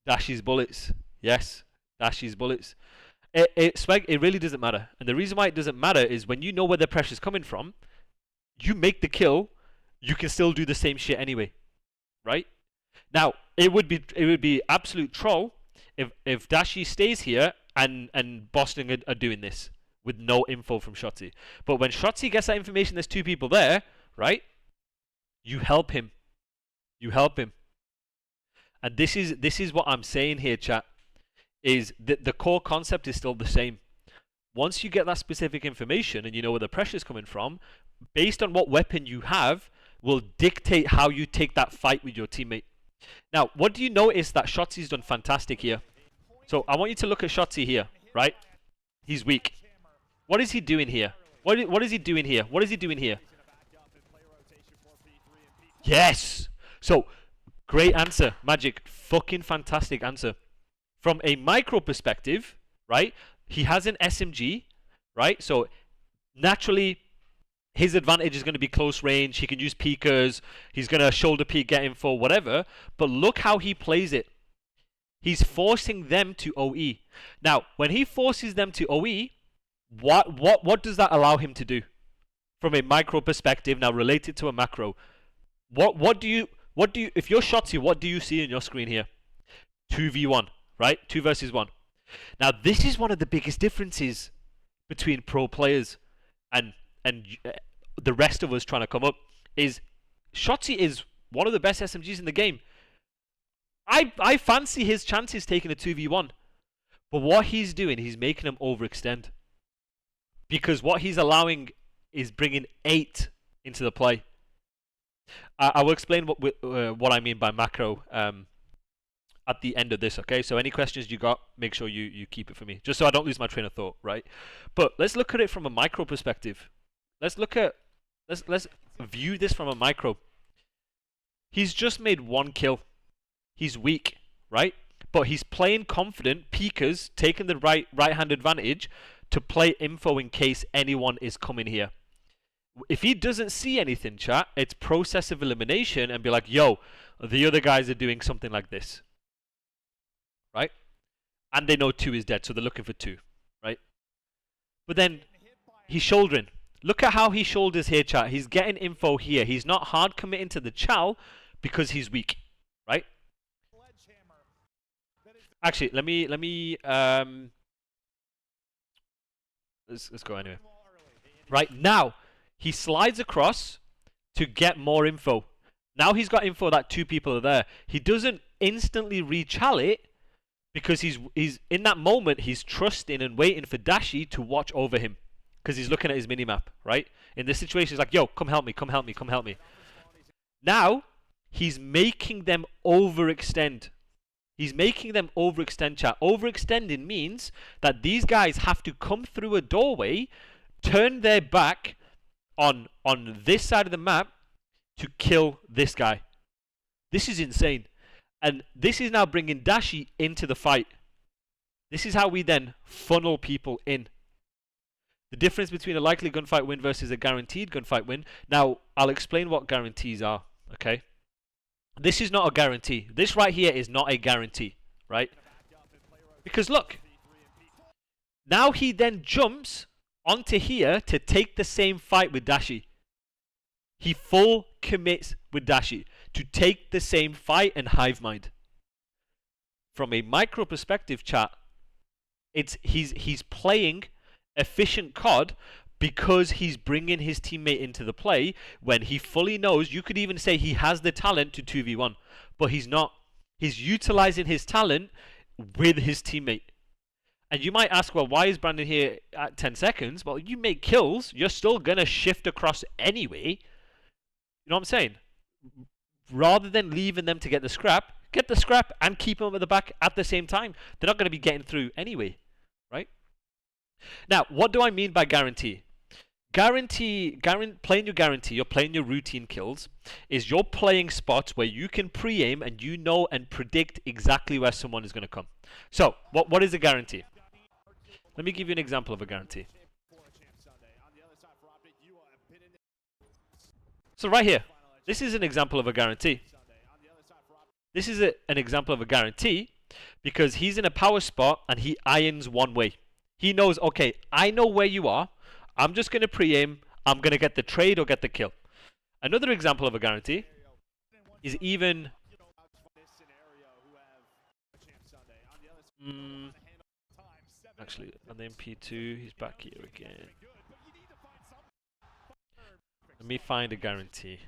Dashy's bullets. Yes, Dashy's bullets. It really doesn't matter, and the reason why it doesn't matter is when you know where the pressure's coming from, you make the kill. You can still do the same shit anyway, right? Now, it would be absolute troll if Dashi stays here and Boston are doing this with no info from Shotzi. But when Shotzi gets that information, there's two people there, right? You help him. You help him. And this is what I'm saying here, chat. Is that the core concept is still the same. Once you get that specific information and you know where the pressure is coming from, based on what weapon you have, will dictate how you take that fight with your teammate. Now, what do you notice that Shotzi's done fantastic here? So I want you to look at Shotzi here, right? He's weak. What is he doing here? What is he doing here? What is he doing here? Yes! So, great answer, Magic. Fucking fantastic answer. From a micro perspective, right? He has an SMG, right? So, naturally, his advantage is going to be close range. He can use peekers. He's going to shoulder peek, get info, whatever. But look how he plays it. He's forcing them to OE. Now, when he forces them to OE, what does that allow him to do? From a micro perspective, now related to a macro. What do you if you're Shotzi, what do you see in your screen here? 2v1, right? 2 versus 1. Now, this is one of the biggest differences between pro players and the rest of us trying to come up. Is Shotzi is one of the best SMGs in the game. I fancy his chances taking a 2v1. But what he's doing, he's making them overextend. Because what he's allowing is bringing 8 into the play. I will explain what I mean by macro at the end of this, okay? So any questions you got, make sure you keep it for me, just so I don't lose my train of thought, right? But let's look at it from a micro perspective. Let's view this from a micro. He's just made 1 kill. He's weak, right? But he's playing confident, peekers, taking the right-hand advantage to play info in case anyone is coming here. If he doesn't see anything, chat, it's process of elimination and be like, yo, the other guys are doing something like this. Right? And they know 2 is dead, so they're looking for 2. Right? But then, he's shouldering. Look at how he shoulders here, chat. He's getting info here. He's not hard committing to the chow because he's weak. Right? Actually, let me let's go anyway. Right, now, he slides across to get more info. Now he's got info that 2 people are there. He doesn't instantly rechal it because he's in that moment he's trusting and waiting for Dashi to watch over him because he's looking at his minimap, right? In this situation, he's like, yo, come help me, come help me, come help me. Now, he's making them overextend. He's making them overextend, chat. Overextending means that these guys have to come through a doorway, turn their back on this side of the map to kill this guy. This is insane. And this is now bringing Dashi into the fight. This is how we then funnel people in. The difference between a likely gunfight win versus a guaranteed gunfight win. Now, I'll explain what guarantees are, okay? This is not a guarantee. This right here is not a guarantee, right? Because look, now he then jumps onto here to take the same fight with Dashi. He full commits with Dashi to take the same fight and hive mind. From a micro perspective, chat, he's playing efficient COD because he's bringing his teammate into the play when he fully knows. You could even say he has the talent to 2v1, but he's not. He's utilizing his talent with his teammate. And you might ask, well, why is Brandon here at 10 seconds? Well, you make kills, you're still going to shift across anyway. You know what I'm saying? Rather than leaving them to get the scrap and keep them at the back at the same time. They're not going to be getting through anyway, right? Now, what do I mean by guarantee? Playing your guarantee, you're playing your routine kills, is you're playing spots where you can pre-aim and you know and predict exactly where someone is going to come. So, what is a guarantee? Let me give you an example of a guarantee. So right here, this is an example of a guarantee. This is an example of a guarantee because he's in a power spot and he irons one way. He knows, okay, I know where you are. I'm just going to pre-aim. I'm going to get the trade or get the kill. Another example of a guarantee is even... Actually, and then P2, he's back here again. Let me find a guarantee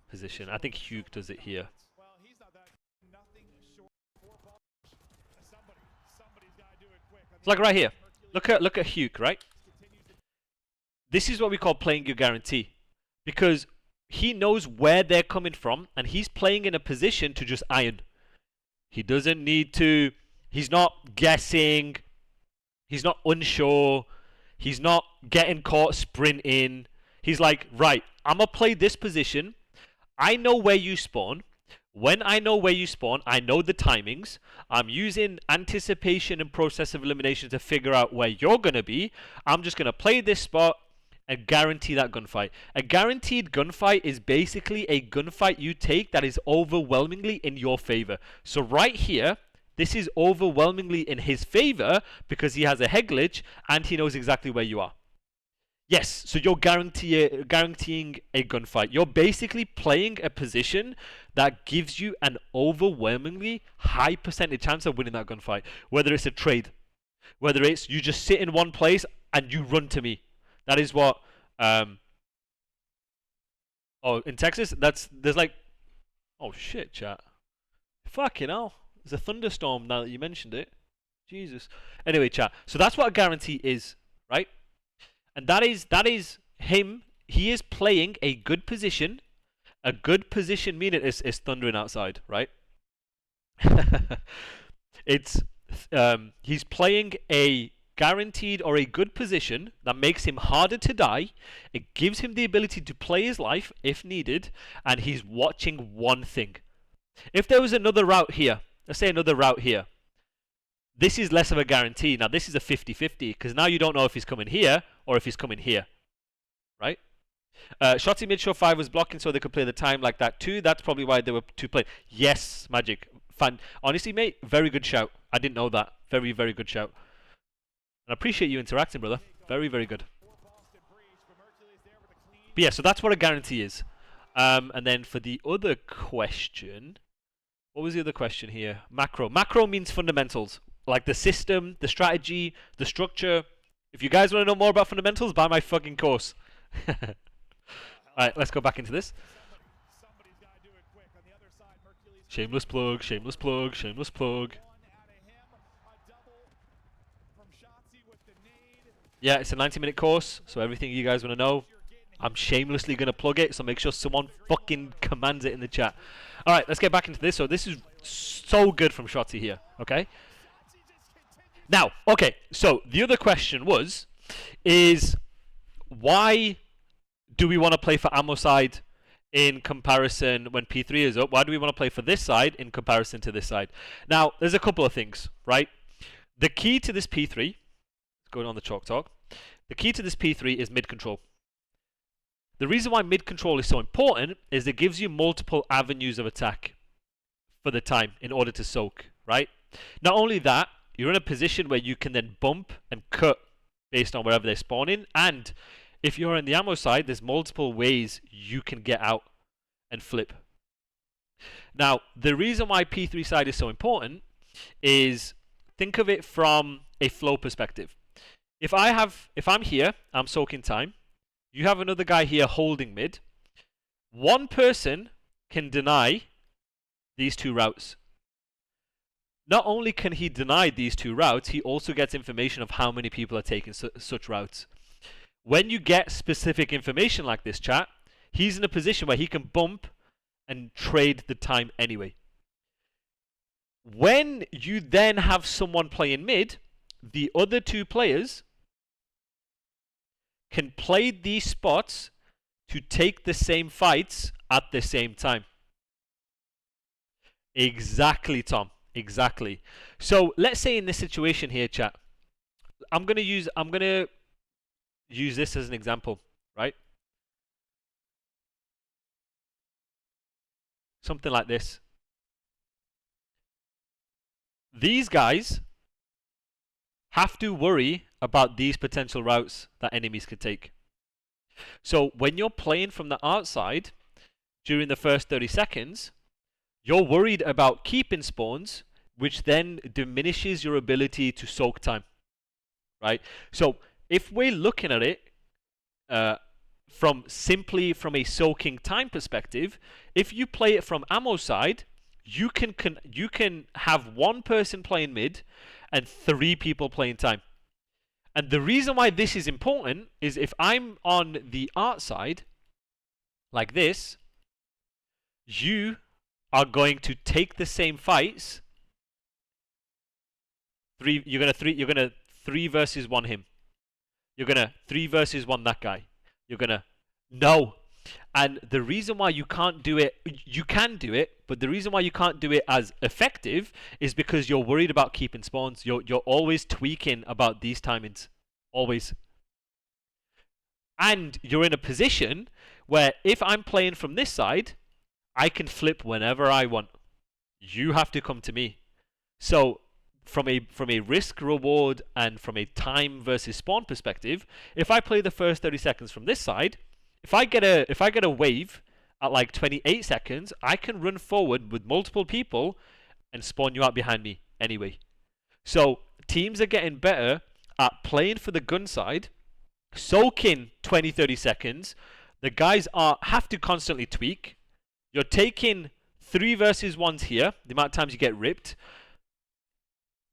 position. I think Hugh does it here. It's like right here. Look at Hugh, right? This is what we call playing your guarantee, because he knows where they're coming from, and he's playing in a position to just iron. He doesn't need to. He's not guessing. He's not unsure. He's not getting caught sprinting. He's like, right, I'm going to play this position. I know where you spawn. When I know where you spawn, I know the timings. I'm using anticipation and process of elimination to figure out where you're going to be. I'm just going to play this spot and guarantee that gunfight. A guaranteed gunfight is basically a gunfight you take that is overwhelmingly in your favor. So right here, this is overwhelmingly in his favor because he has a head glitch and he knows exactly where you are. Yes, so you're guaranteeing a gunfight. You're basically playing a position that gives you an overwhelmingly high percentage chance of winning that gunfight. Whether it's a trade, whether it's you just sit in one place and you run to me. That is what. Oh, in Texas, there's like. Oh shit, chat. Fucking hell. There's a thunderstorm now that you mentioned it. Jesus. Anyway, chat. So that's what a guarantee is, right? And that is him. He is playing a good position. A good position meaning it's thundering outside, right? It's he's playing a guaranteed or a good position that makes him harder to die. It gives him the ability to play his life if needed, and he's watching one thing. If there was another route here, let's say another route here, this is less of a guarantee. Now this is a 50-50 because now you don't know if he's coming here or if he's coming here, right? Shotzi mid show 5 was blocking so they could play the time like that too. That's probably why they were two playing. Yes, Magic. Fun. Honestly, mate, very good shout. I didn't know that. Very, very good shout. And I appreciate you interacting, brother. Very, very good. But yeah, so that's what a guarantee is. And then for the other question, what was the other question here? Macro. Macro means fundamentals. Like the system, the strategy, the structure. If you guys want to know more about fundamentals, buy my fucking course. Alright, let's go back into this. Shameless plug, shameless plug, shameless plug. Yeah, it's a 90-minute course, so everything you guys want to know, I'm shamelessly going to plug it, so make sure someone fucking commands it in the chat. Alright, let's get back into this. So this is so good from Shotzi here, okay? Now, okay, so the other question is why do we want to play for ammo side in comparison when P3 is up? Why do we want to play for this side in comparison to this side? Now, there's a couple of things, right? The key to this P3, going on the chalk talk, the key to this P3 is mid control. The reason why mid control is so important is it gives you multiple avenues of attack for the time in order to soak, right? Not only that, you're in a position where you can then bump and cut based on wherever they're spawning, and if you're on the ammo side, there's multiple ways you can get out and flip. Now, the reason why P3 side is so important is think of it from a flow perspective. If I'm here, I'm soaking time. You have another guy here holding mid. One person can deny these two routes. Not only can he deny these two routes, he also gets information of how many people are taking such routes. When you get specific information like this, chat, he's in a position where he can bump and trade the time anyway. When you then have someone playing mid, the other two players can play these spots to take the same fights at the same time. Exactly, Tom. Exactly. So let's say in this situation here, chat, I'm gonna use this as an example, right? Something like this. These guys have to worry about these potential routes that enemies could take. So when you're playing from the outside during the first 30 seconds, you're worried about keeping spawns, which then diminishes your ability to soak time. right? So if we're looking at it from a soaking time perspective, if you play it from ammo side, you can have one person playing mid and 3 people playing time. And the reason why this is important is if I'm on the art side, like this, you are going to take the same fights. You're gonna 3 versus 1 him. You're gonna 3 versus 1 that guy. You're gonna no. And the reason why you can't do it, you can do it, but the reason why you can't do it as effective is because you're worried about keeping spawns. You're always tweaking about these timings, always. And you're in a position where if I'm playing from this side, I can flip whenever I want. You have to come to me. So from a risk reward and from a time versus spawn perspective, if I play the first 30 seconds from this side, if I get a wave at like 28 seconds, I can run forward with multiple people and spawn you out behind me anyway. So teams are getting better at playing for the gun side, soaking 20-30 seconds. The guys have to constantly tweak. You're taking 3 versus 1s here, the amount of times you get ripped.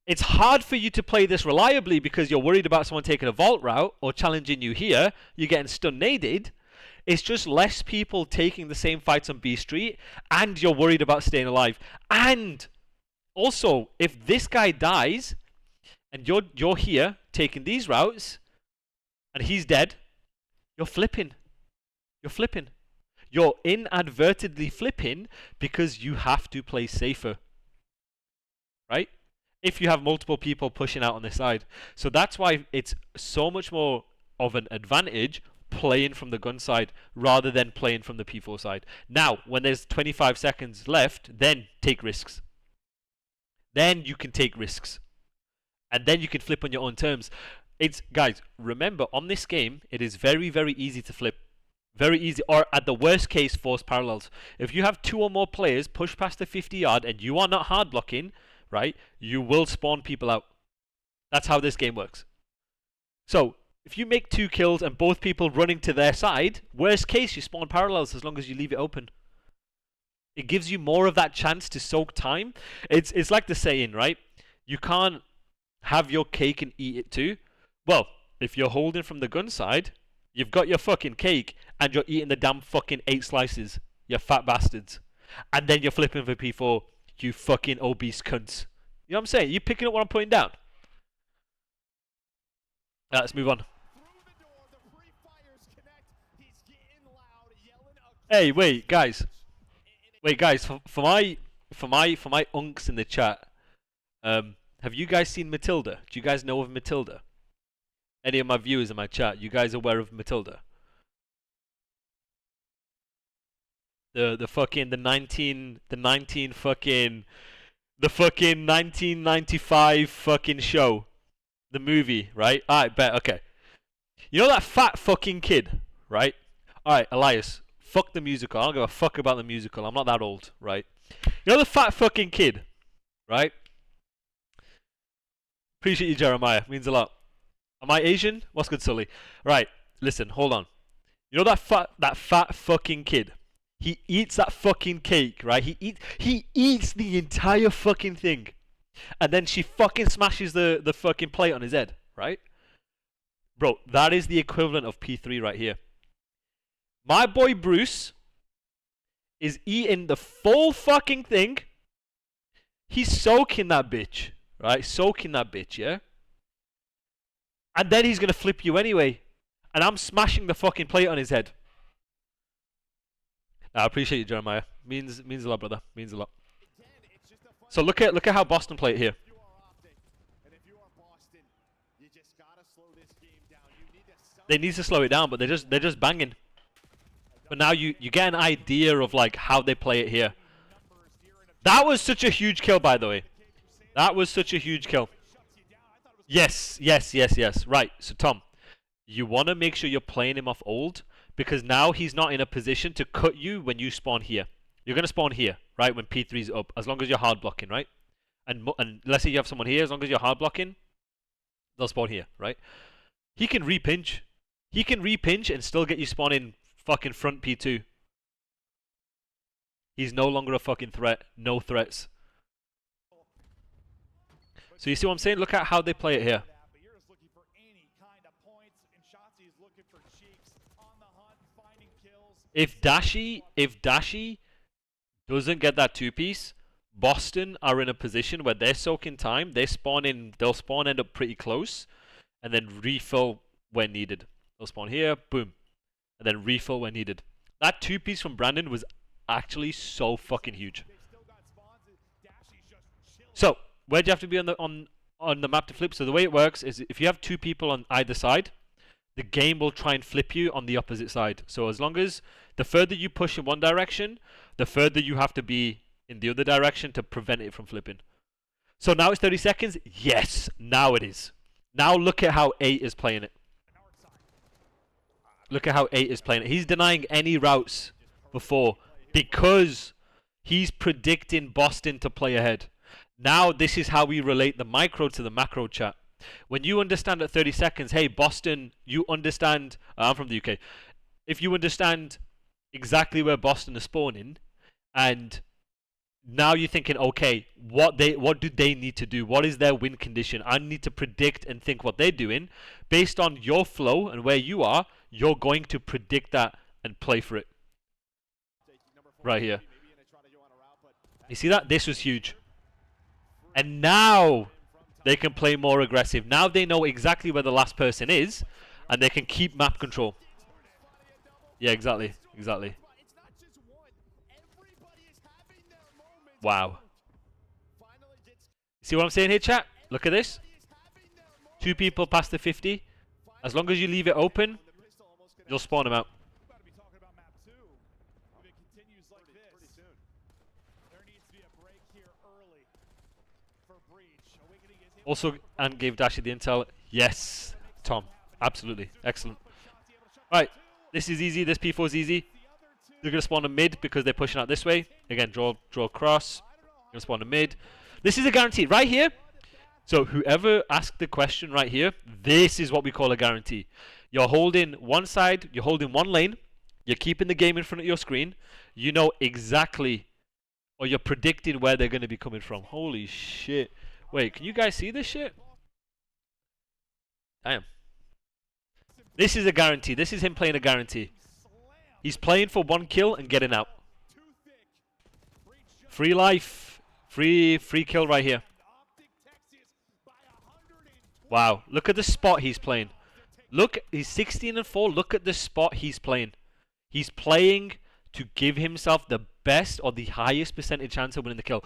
It's hard for you to play this reliably because you're worried about someone taking a vault route or challenging you here. You're getting stun-naded. It's just less people taking the same fights on B Street, and you're worried about staying alive. And also, if this guy dies, and you're here taking these routes, and he's dead, you're flipping. You're flipping. You're inadvertently flipping because you have to play safer. Right? If you have multiple people pushing out on this side. So that's why it's so much more of an advantage playing from the gun side rather than playing from the P4 side. Now, when there's 25 seconds left, then take risks. Then you can take risks. And then you can flip on your own terms. Guys, remember, on this game, it is very, very easy to flip. Very easy, or at the worst case, force parallels. If you have 2 or more players push past the 50 yard and you are not hard blocking, right, you will spawn people out. That's how this game works. So, if you make 2 kills and both people running to their side, worst case, you spawn parallels as long as you leave it open. It gives you more of that chance to soak time. It's like the saying, right? You can't have your cake and eat it too. Well, if you're holding from the gun side, you've got your fucking cake and you're eating the damn fucking 8 slices. You fat bastards. And then you're flipping for P4. You fucking obese cunts. You know what I'm saying? You picking up what I'm putting down? Let's move on. Hey, wait, guys. Wait, guys. For my unks in the chat, have you guys seen Matilda? Do you guys know of Matilda? Any of my viewers in my chat, you guys aware of Matilda? The fucking 1995 fucking show, the movie, right? Alright, bet. Okay. You know that fat fucking kid, right? Alright, Elias, fuck the musical. I don't give a fuck about the musical. I'm not that old, right? You know the fat fucking kid, right? Appreciate you, Jeremiah. Means a lot. Am I Asian? What's good, Sully? Right, listen, hold on. You know that fat fucking kid? He eats that fucking cake, right? He eats the entire fucking thing. And then she fucking smashes the fucking plate on his head, right? Bro, that is the equivalent of P3 right here. My boy Bruce is eating the full fucking thing. He's soaking that bitch, right? Soaking that bitch, yeah? And then he's going to flip you anyway. And I'm smashing the fucking plate on his head. I appreciate you, Jeremiah. Means a lot, brother. Means a lot. So look at how Boston play it here. They need to slow it down, but they're just banging. But now you get an idea of like how they play it here. That was such a huge kill, by the way. That was such a huge kill. Yes. Right. So Tom, you want to make sure you're playing him off old, because now he's not in a position to cut you when you spawn here. You're going to spawn here, right, when P3's up, as long as you're hard blocking, right? And let's say you have someone here, as long as you're hard blocking, they'll spawn here, right? He can repinch. He can repinch and still get you spawning fucking front P2. He's no longer a fucking threat. No threats. So you see what I'm saying? Look at how they play it here. If Dashi doesn't get that two-piece, Boston are in a position where they're soaking time. They'll spawn end up pretty close, and then refill when needed. They'll spawn here, boom, and then refill when needed. That two-piece from Brandon was actually so fucking huge. So where do you have to be on the map to flip? So the way it works is if you have two people on either side, the game will try and flip you on the opposite side. So as long as the further you push in one direction, the further you have to be in the other direction to prevent it from flipping. So now it's 30 seconds. Yes, now it is. Now look at how 8 is playing it. Look at how 8 is playing it. He's denying any routes before because he's predicting Boston to play ahead. Now this is how we relate the micro to the macro, chat. When you understand at 30 seconds, hey, Boston, you understand, I'm from the UK. If you understand exactly where Boston is spawning, and now you're thinking, okay, what do they need to do? What is their win condition? I need to predict and think what they're doing. Based on your flow and where you are, you're going to predict that and play for it. Right here. You see that? This was huge. And now they can play more aggressive. Now they know exactly where the last person is, and they can keep map control. Yeah, exactly. Exactly. Wow. See what I'm saying here, chat? Look at this. Two people past the 50. As long as you leave it open, you'll spawn them out. Also, and gave Dashi the intel. Yes, Tom. Absolutely. Excellent. Right. This is easy. This P4 is easy. They're going to spawn a mid because they're pushing out this way. Again, draw across. Going to spawn a mid. This is a guarantee. Right here. So whoever asked the question right here, this is what we call a guarantee. You're holding one side. You're holding one lane. You're keeping the game in front of your screen. You know exactly, or you're predicting where they're going to be coming from. Holy shit. Wait, can you guys see this shit? Damn. This is a guarantee. This is him playing a guarantee. He's playing for one kill and getting out. Free life. Free kill right here. Wow. Look at the spot he's playing. Look, he's 16 and 4. Look at the spot he's playing. He's playing to give himself the best or the highest percentage chance of winning the kill.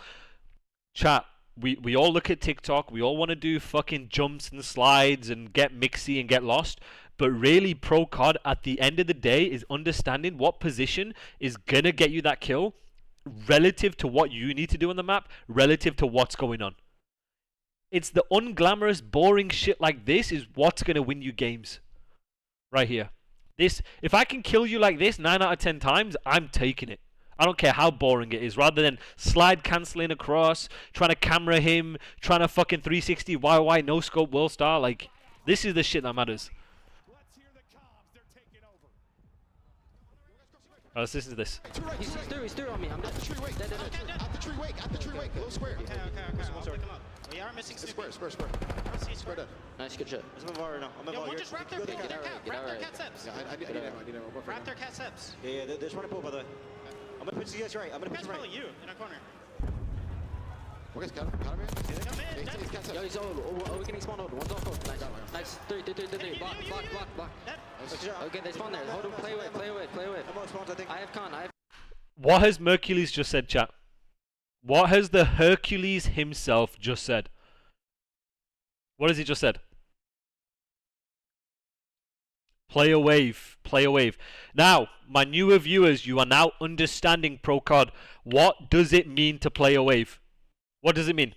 Chat. We all look at TikTok. We all want to do fucking jumps and slides and get mixy and get lost. But really, pro COD at the end of the day is understanding what position is going to get you that kill relative to what you need to do on the map, relative to what's going on. It's the unglamorous, boring shit like this is what's going to win you games. Right here. This, if I can kill you like this 9 out of 10 times, I'm taking it. I don't care how boring it is. Rather than slide cancelling across, trying to camera him, trying to fucking 360 YY no scope world star. Like, this is the shit that matters. Let's listen to this. He's through on me. I'm dead. At the tree wake. At the tree wake. Little square. Okay. I'll pick him up. We are missing Square. Square dead. Nice, good shit. Let's move over now. We'll just wrap their cat steps. I need him. Wrap their cat steps. Yeah, they're just running pool, by the way. I'm gonna put you guys right. Cat's probably you in a corner. What guys got him here? Yo, he's all. We're getting spawned over. One's off. Nice. Three. Block. Okay, they spawn there. Hold on. Play away. I have con. What has Mercules just said, chat? What has the Hercules himself just said? What has he just said? Play a wave. Now, my newer viewers, you are now understanding pro COD. What does it mean to play a wave? What does it mean?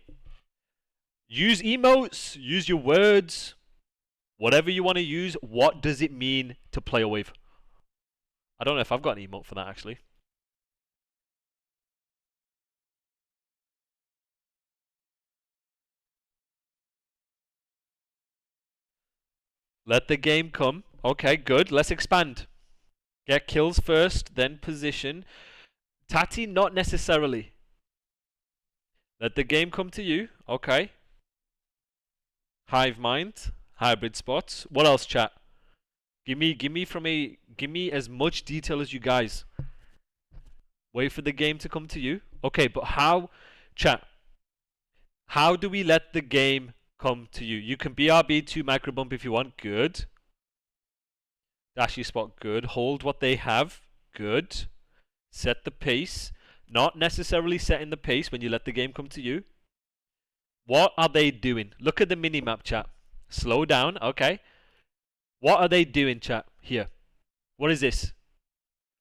Use emotes, use your words, whatever you want to use. What does it mean to play a wave? I don't know if I've got an emote for that, actually. Let the game come. Okay, good. Let's expand. Get kills first, then position. Tati, not necessarily. Let the game come to you. Okay. Hive mind. Hybrid spots. What else, chat? Give me as much detail as you guys. Wait for the game to come to you. Okay, but how, chat? How do we let the game come to you? You can BRB 2 micro bump if you want. Good. Dashy spot. Good. Hold what they have. Good. Set the pace. Not necessarily setting the pace when you let the game come to you. What are they doing? Look at the mini-map, chat. Slow down. Okay. What are they doing, chat? Here. What is this?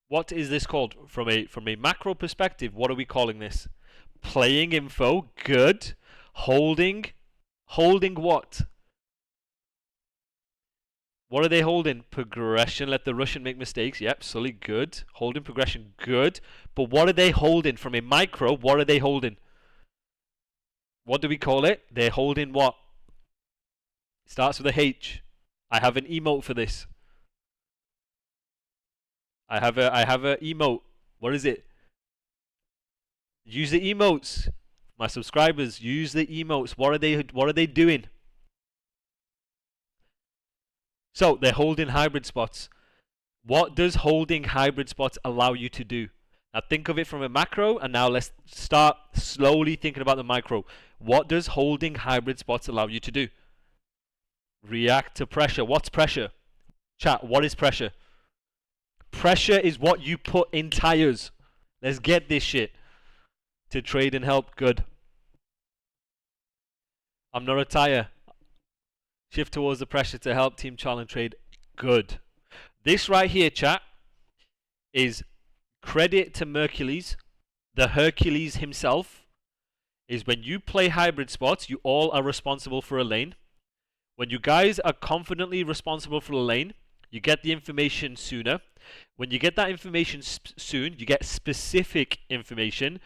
What is this called? From a macro perspective, what are we calling this? Playing info. Good. Holding. Holding what? What are they holding? Progression. Let the Russian make mistakes. Yep, Sully, good. Holding progression, good. But what are they holding? From a micro, what are they holding? What do we call it? They're holding what? It starts with a H. I have an emote for this. I have a emote. What is it? Use the emotes. My subscribers, use the emotes. What are they doing? So they're holding hybrid spots. What does holding hybrid spots allow you to do? Now think of it from a macro, and now let's start slowly thinking about the micro. What does holding hybrid spots allow you to do? React to pressure. What's pressure? Chat, what is pressure? Pressure is what you put in tires. Let's get this shit. To trade and help. Good. I'm not a tire. Shift towards the pressure to help team challenge trade. Good. This right here, chat, is credit to Mercules, the Hercules himself. Is when you play hybrid spots, you all are responsible for a lane. When you guys are confidently responsible for a lane, you get the information sooner. When you get that information soon, you get specific information.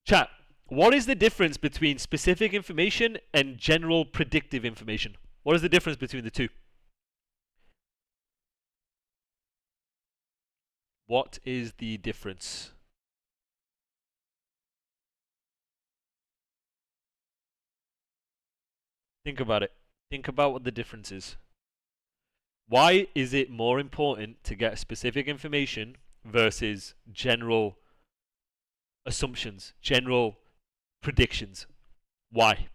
Chat, what is the difference between specific information and general predictive information? What is the difference between the two? What is the difference? Think about it. Think about what the difference is. Why is it more important to get specific information versus general assumptions, general predictions? Why?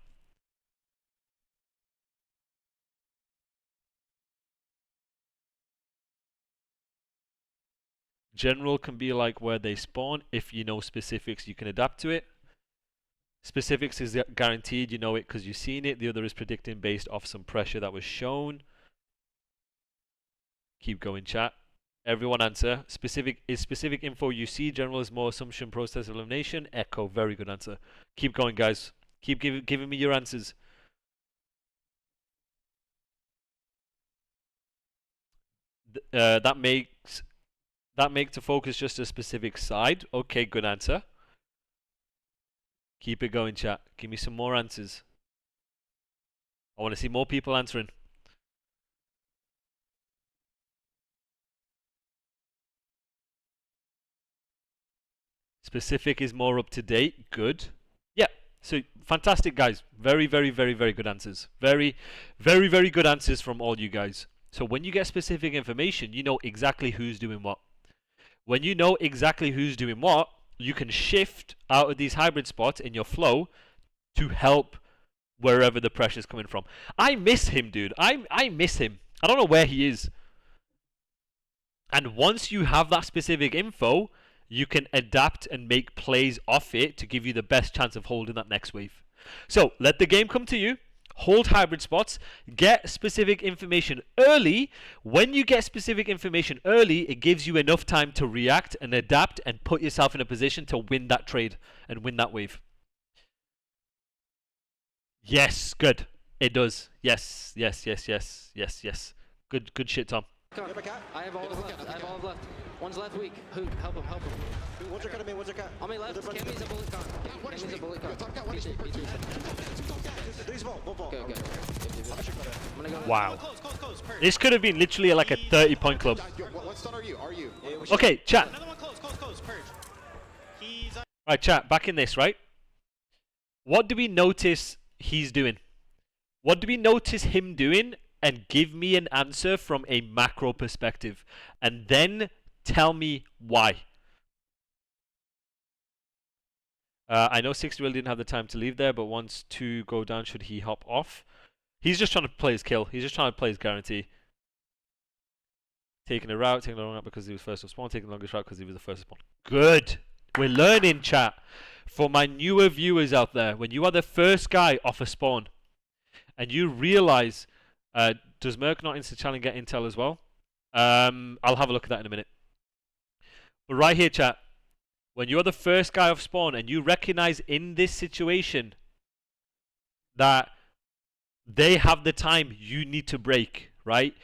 General can be like where they spawn. If you know specifics, you can adapt to it. Specifics is guaranteed, you know it because you've seen it. The other is predicting based off some pressure that was shown. Keep going, chat. Everyone answer. Specific is specific info you see. General is more assumption, process of elimination. Echo, very good answer. Keep going, guys. Keep giving me your answers. That makes to focus just a specific side. Okay, good answer. Keep it going, chat. Give me some more answers. I want to see more people answering. Specific is more up to date. Good. Yeah. So fantastic, guys. Very, very, very, very good answers. Very, very, very good answers from all you guys. So when you get specific information, you know exactly who's doing what. When you know exactly who's doing what, you can shift out of these hybrid spots in your flow to help wherever the pressure is coming from. I miss him, dude. I miss him. I don't know where he is. And once you have that specific info, you can adapt and make plays off it to give you the best chance of holding that next wave. So let the game come to you. Hold hybrid spots. Get specific information early. When you get specific information early, it gives you enough time to react and adapt and put yourself in a position to win that trade and win that wave. Yes, good. It does. Yes, yes, yes, yes, yes, yes. Good shit, Tom. I have all of left. I have all of left. One's left weak. Who? Help him. Help him. One's your cut, one's your cut. On my left, Kemi's a bullet con. Kemi's a bullet con. Three small, one ball. Okay. I'm gonna go. Wow. Close. close. Purge. This could have been literally like a 30-point club. What stun are you? Are you? Okay, chat. Another one close. Purge. He's. Right, chat. Back in this, right? What do we notice he's doing? What do we notice him doing? And give me an answer from a macro perspective. And then tell me why. I know 60 really didn't have the time to leave there, but once 2 go down, should he hop off? He's just trying to play his kill. He's just trying to play his guarantee. Taking a route, taking the long route because he was first to spawn, taking the longest route because he was the first to spawn. Good. We're learning, chat. For my newer viewers out there, when you are the first guy off a spawn, and you realize, does Merc not insta challenge get intel as well? I'll have a look at that in a minute. But right here, chat, when you're the first guy off spawn and you recognize in this situation that they have the time you need to break, right?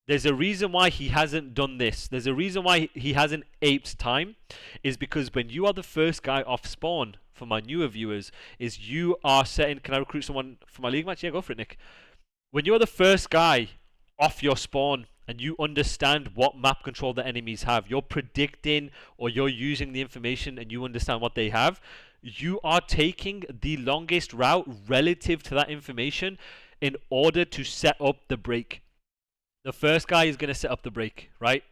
There's a reason why he hasn't done this. There's a reason why he hasn't aped time, is because when you are the first guy off spawn, for my newer viewers, is you are setting... Can I recruit someone for my league match? Yeah, go for it, Nick. When you are the first guy off your spawn and you understand what map control the enemies have, you're predicting or you're using the information and you understand what they have, you are taking the longest route relative to that information in order to set up the break. The first guy is going to set up the break, right?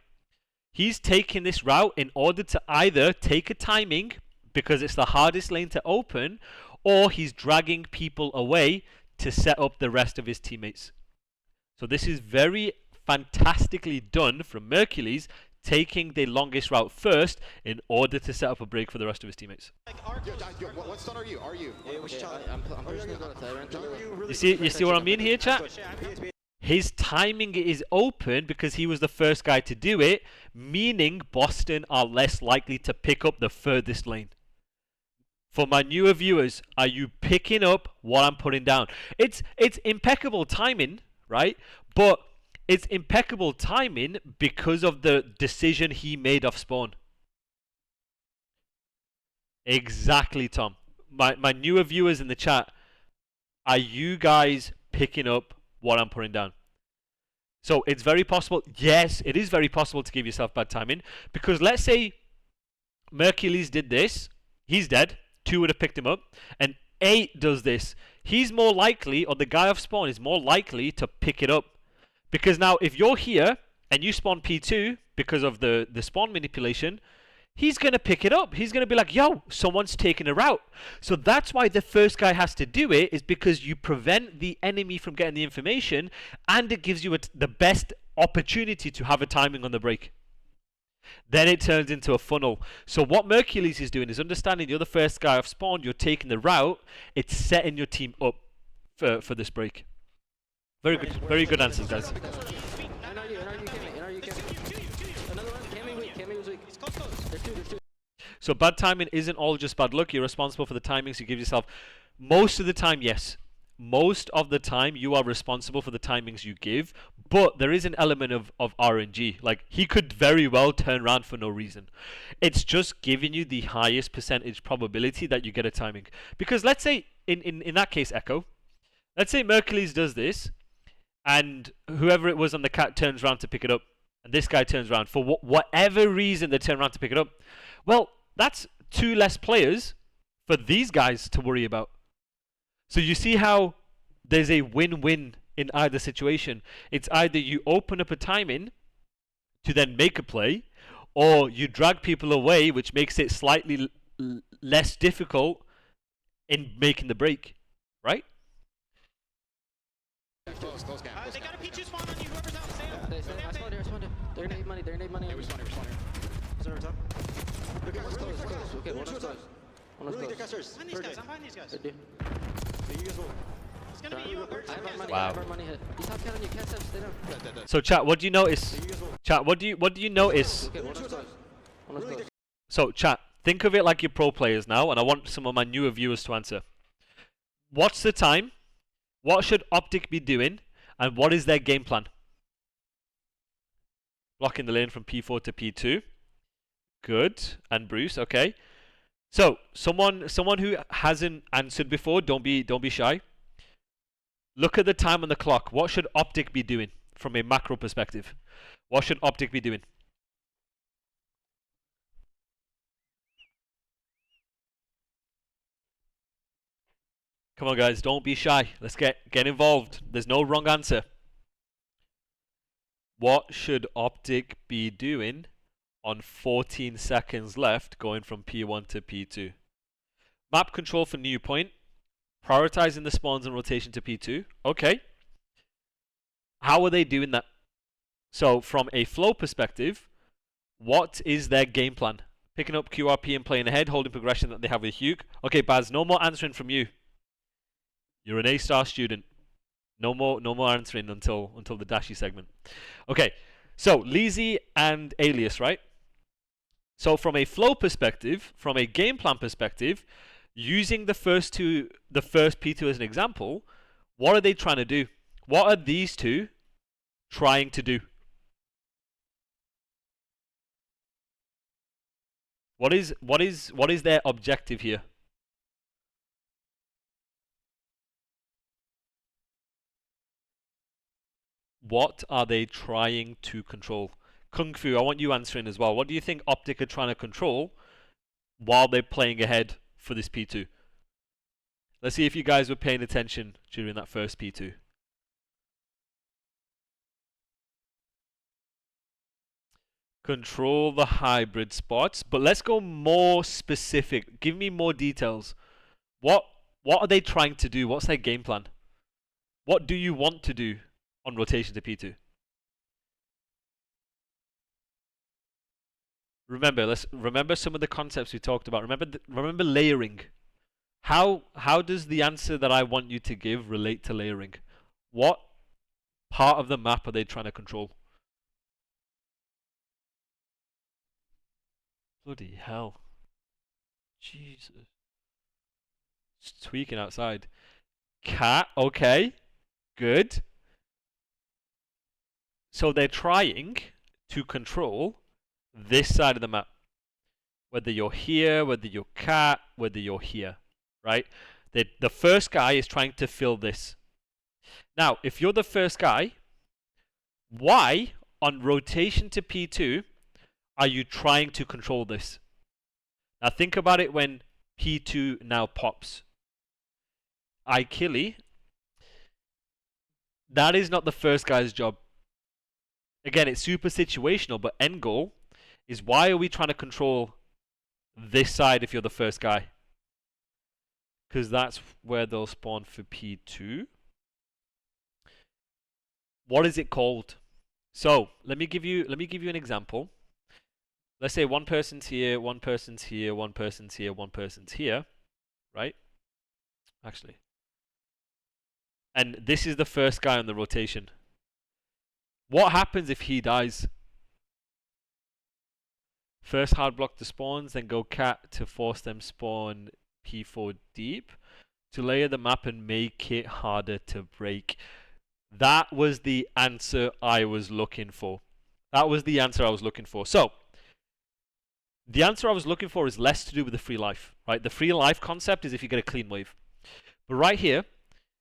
He's taking this route in order to either take a timing because it's the hardest lane to open, or he's dragging people away to set up the rest of his teammates. So this is very fantastically done from Mercules, taking the longest route first in order to set up a break for the rest of his teammates. What stun are you? Are you? I'm personally going to You see what I mean here, chat? His timing is open because he was the first guy to do it, meaning Boston are less likely to pick up the furthest lane. For my newer viewers, are you picking up what I'm putting down? It's impeccable timing, right? But it's impeccable timing because of the decision he made off spawn. Exactly, Tom. My newer viewers in the chat, are you guys picking up what I'm putting down? So it's very possible. Yes, it is very possible to give yourself bad timing, because let's say Mercules did this, he's dead, 2 would have picked him up, and 8 does this. He's more likely, or the guy off spawn is more likely to pick it up. Because now if you're here and you spawn P2 because of the spawn manipulation, he's going to pick it up. He's going to be like, yo, someone's taking a route. So that's why the first guy has to do it, is because you prevent the enemy from getting the information, and it gives you the best opportunity to have a timing on the break. Then it turns into a funnel. So what Mercules is doing is understanding you're the first guy off spawn, you're taking the route, it's setting your team up for this break. Very good answers, guys. So bad timing isn't all just bad luck. You're responsible for the timings you give yourself. Most of the time, yes. Most of the time, you are responsible for the timings you give. But there is an element of RNG. Like, he could very well turn around for no reason. It's just giving you the highest percentage probability that you get a timing. Because let's say, in that case, Echo, let's say Mercules does this, and whoever it was on the cat turns around to pick it up, and this guy turns around for whatever reason they turn around to pick it up. Well, that's 2 less players for these guys to worry about. So you see how there's a win-win in either situation. It's either you open up a timing to then make a play, or you drag people away, which makes it slightly less difficult in making the break, right? Close gap. They got a P2 spawn on you, whoever's out. Stay up. I spawned here. They're gonna need money. Yeah, we spawn here. Is there a top? Okay, One's close. Okay, one is close. One is Really good close. casters. I'm behind these guys. I'm behind these guys. Good dude. So you guys will... It's gonna be you. I have our money. Wow. I have our money hit. He's top cat on you. Can't step. Stay down. Dead. So chat, what do you notice? So you guys will... Chat, what do you notice? Okay, one is close. One is close. So chat, think of it like you're pro players now, and I want some of my newer viewers to answer. What's the time? What should Optic be doing? And what is their game plan? Blocking the lane from P4 to P2. Good. And Bruce, okay. So, someone who hasn't answered before, don't be shy. Look at the time on the clock. What should Optic be doing from a macro perspective. What should Optic be doing? Come on, guys, don't be shy. Let's get involved. There's no wrong answer. What should Optic be doing on 14 seconds left going from P1 to P2? Map control for new point. Prioritizing the spawns and rotation to P2. Okay. How are they doing that? So from a flow perspective, what is their game plan? Picking up QRP and playing ahead, holding progression that they have with Hugh. Okay, Baz, no more answering from you. You're an A-star student. No more answering until the Dashi segment. Okay, so Leezy and Alias, right? So from a flow perspective, from a game plan perspective, using the first P2 as an example, what are they trying to do? What are these two trying to do? What is their objective here? What are they trying to control? Kung Fu, I want you answering as well. What do you think Optic are trying to control while they're playing ahead for this P2? Let's see if you guys were paying attention during that first P2. Control the hybrid spots, but let's go more specific. Give me more details. What are they trying to do? What's their game plan? What do you want to do on rotation to P2? Let's remember some of the concepts we talked about. Remember layering. How does the answer that I want you to give relate to layering? What part of the map are they trying to control? Bloody hell. Jesus. It's tweaking outside. Cat, okay. Good. So they're trying to control this side of the map. Whether you're here, whether you're cat, whether you're here. Right? The first guy is trying to fill this. Now, if you're the first guy, why on rotation to P2 are you trying to control this? Now think about it when P2 now pops. Aikili, that is not the first guy's job. Again, it's super situational, but end goal is why are we trying to control this side if you're the first guy? Because that's where they'll spawn for P2. What is it called? So let me give you an example. Let's say one person's here, one person's here, one person's here, one person's here, right? Actually. And this is the first guy on the rotation. What happens if he dies? First hard block the spawns, then go cat to force them spawn P4 deep to layer the map and make it harder to break. That was the answer I was looking for. That was the answer I was looking for. So, the answer I was looking for is less to do with the free life, right? The free life concept is if you get a clean wave. But right here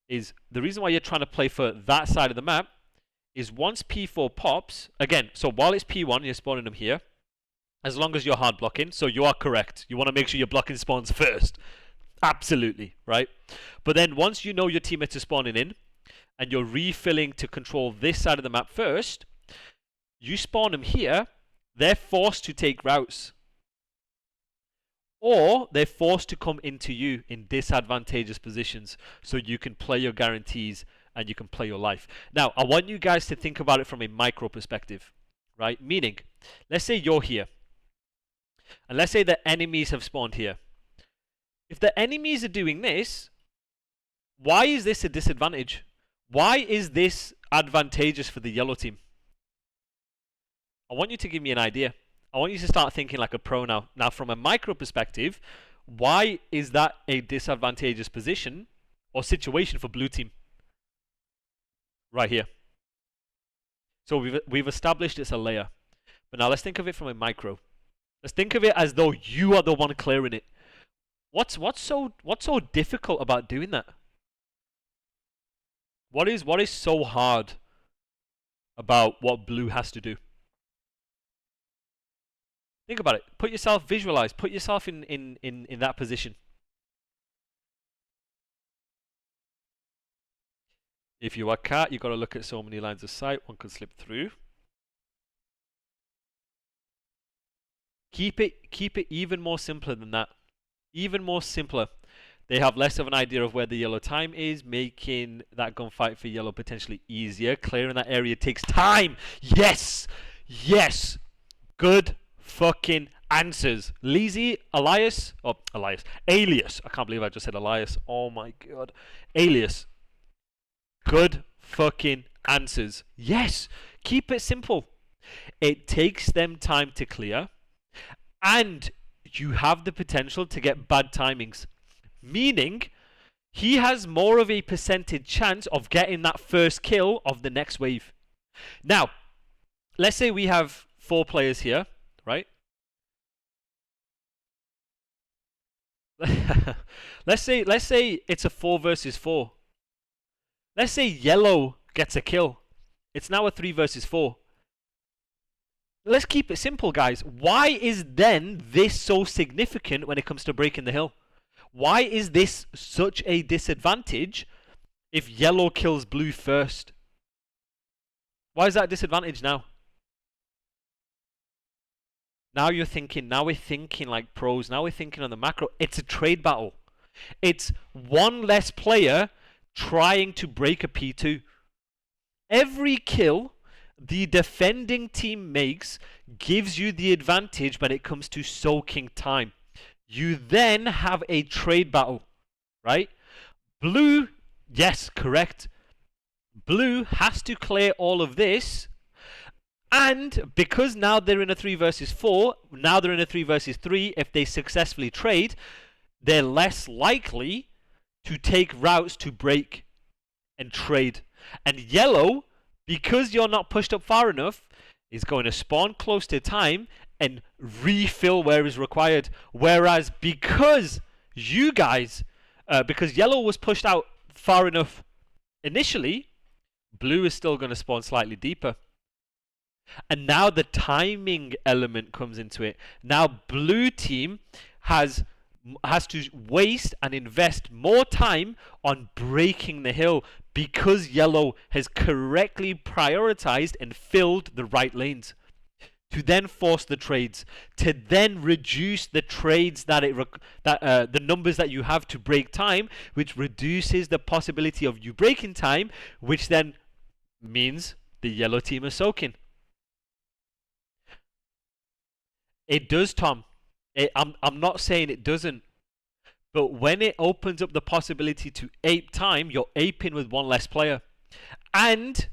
is the reason why you're trying to play for that side of the map is once P4 pops, again, so while it's P1, you're spawning them here, as long as you're hard blocking, so you are correct. You want to make sure you're blocking spawns first. Absolutely, right? But then once you know your teammates are spawning in, and you're refilling to control this side of the map first, you spawn them here, they're forced to take routes. Or they're forced to come into you in disadvantageous positions so you can play your guarantees and you can play your life. Now, I want you guys to think about it from a micro perspective, right? Meaning, let's say you're here. And let's say the enemies have spawned here. If the enemies are doing this, why is this a disadvantage? Why is this advantageous for the yellow team? I want you to give me an idea. I want you to start thinking like a pro now. Now, from a micro perspective, why is that a disadvantageous position or situation for blue team? Right here. So we've established it's a layer. But now let's think of it from a micro. Let's think of it as though you are the one clearing it. What's so difficult about doing that? What is so hard about what blue has to do. Think about it. Put yourself, visualize, put yourself in that position. If you are cat, you've got to look at so many lines of sight, one could slip through. Keep it even more simpler than that. Even more simpler. They have less of an idea of where the yellow time is, making that gunfight for yellow potentially easier. Clearing that area takes time. Yes! Yes! Good fucking answers. Lizzie, Alias. Alias. I can't believe I just said Alias. Oh my god. Alias. Good fucking answers. Yes! Keep it simple. It takes them time to clear. And you have the potential to get bad timings. Meaning, he has more of a percentage chance of getting that first kill of the next wave. Now, let's say we have 4 players here, right? let's say it's a 4 versus 4. Let's say yellow gets a kill. It's now a 3 versus 4. Let's keep it simple, guys. Why is then this so significant when it comes to breaking the hill? Why is this such a disadvantage if yellow kills blue first? Why is that a disadvantage now? Now we're thinking like pros. Now we're thinking on the macro. It's a trade battle. It's one less player trying to break a P2. Every kill the defending team makes gives you the advantage when it comes to soaking time. You then have a trade battle, right? Blue, yes, correct. Blue has to clear all of this, and because now they're in a 3 versus 4, now they're in a 3 versus 3, if they successfully trade, they're less likely to take routes to break and trade. And yellow, because you're not pushed up far enough, is going to spawn close to time and refill where is required. Whereas because you guys, because yellow was pushed out far enough initially, blue is still going to spawn slightly deeper. And now the timing element comes into it. Now blue team has to waste and invest more time on breaking the hill because yellow has correctly prioritized and filled the right lanes to then force the trades, to then reduce the trades the numbers that you have to break time, which reduces the possibility of you breaking time, which then means the yellow team is soaking. It does, Tom. I'm not saying it doesn't. But when it opens up the possibility to ape time, you're aping with one less player. And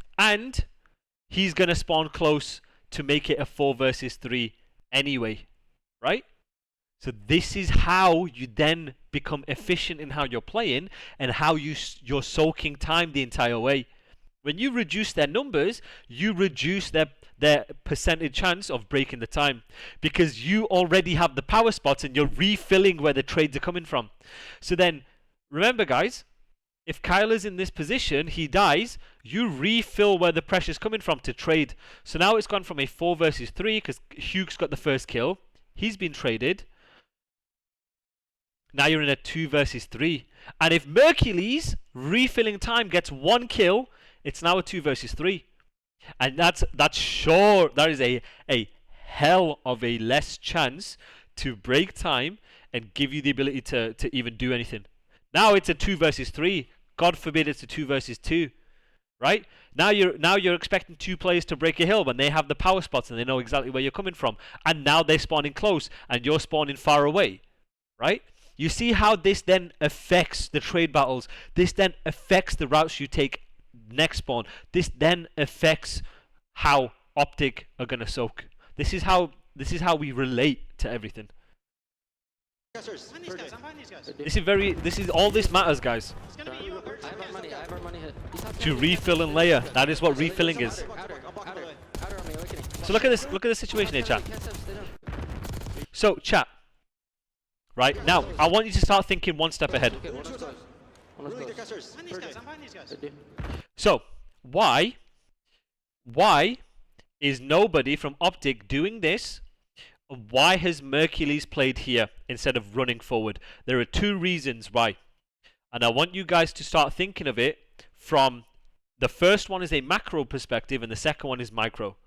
he's going to spawn close to make it a 4 versus 3 anyway. Right? So this is how you then become efficient in how you're playing and how you're soaking time the entire way. When you reduce their numbers, you reduce their percentage chance of breaking the time because you already have the power spots and you're refilling where the trades are coming from. So then, remember guys, if Kyle is in this position, he dies, you refill where the pressure's coming from to trade. So now it's gone from a 4 versus 3 because Hugh's got the first kill. He's been traded. Now you're in a 2 versus 3. And if Mercules, refilling time, gets 1 kill, it's now a 2 versus 3. And that is a hell of a less chance to break time and give you the ability to even do anything. Now it's a 2 versus 3. God forbid it's a 2 versus 2. Right? Now you're expecting 2 players to break a hill when they have the power spots and they know exactly where you're coming from. And now they're spawning close and you're spawning far away. Right? You see how this then affects the trade battles. This then affects the routes you take next spawn. This then affects how Optic are going to soak. This is how we relate to everything. This is all this matters, guys. I have our money hit. To refill and layer. That is what refilling is. So look at the situation here, chat. So chat. Right, now I want you to start thinking one step ahead. So why Why is nobody from Optic doing this? Why has Mercules played here instead of running forward? There are two reasons why. And I want you guys to start thinking of it from the first one is a macro perspective and the second one is micro.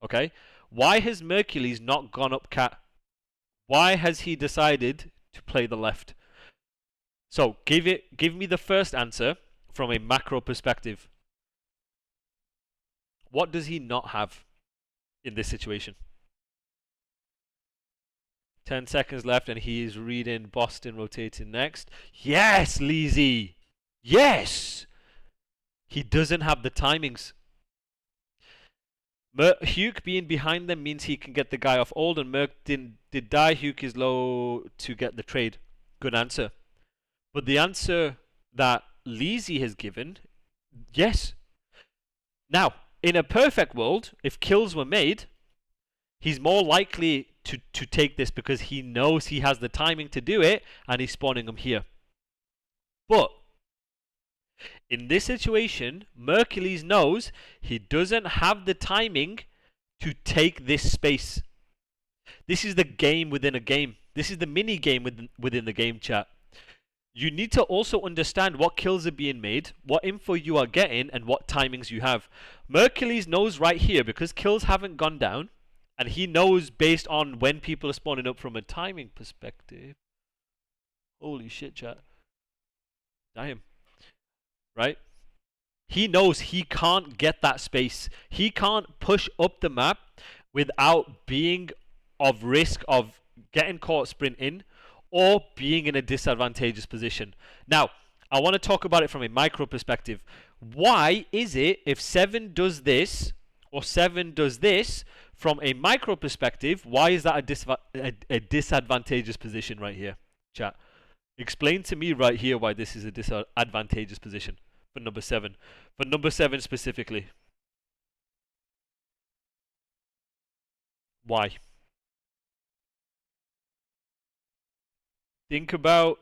Okay? Why has Mercules not gone up cat? Why has he decided to play the left? So give me the first answer from a macro perspective. What does he not have in this situation? 10 seconds left and he is reading Boston rotating next. Yes, Leezy! Yes! He doesn't have the timings. Huke being behind them means he can get the guy off old, and Merc did die. Huke is low to get the trade. Good answer. But the answer that Leezy has given, yes. Now, in a perfect world, if kills were made, he's more likely to take this because he knows he has the timing to do it, and he's spawning them here. But in this situation, Mercules knows he doesn't have the timing to take this space. This is the game within a game. This is the mini game within the game, chat. You need to also understand what kills are being made, what info you are getting, and what timings you have. Mercules knows right here, because kills haven't gone down, and he knows based on when people are spawning up from a timing perspective. Holy shit, chat. Damn. Right? He knows he can't get that space. He can't push up the map without being of risk of getting caught sprinting or being in a disadvantageous position. Now, I want to talk about it from a micro perspective. Why is it if 7 does this or 7 does this from a micro perspective, why is that a disadvantageous position right here, chat? Explain to me right here why this is a disadvantageous position for number 7. For number 7 specifically. Why? Think about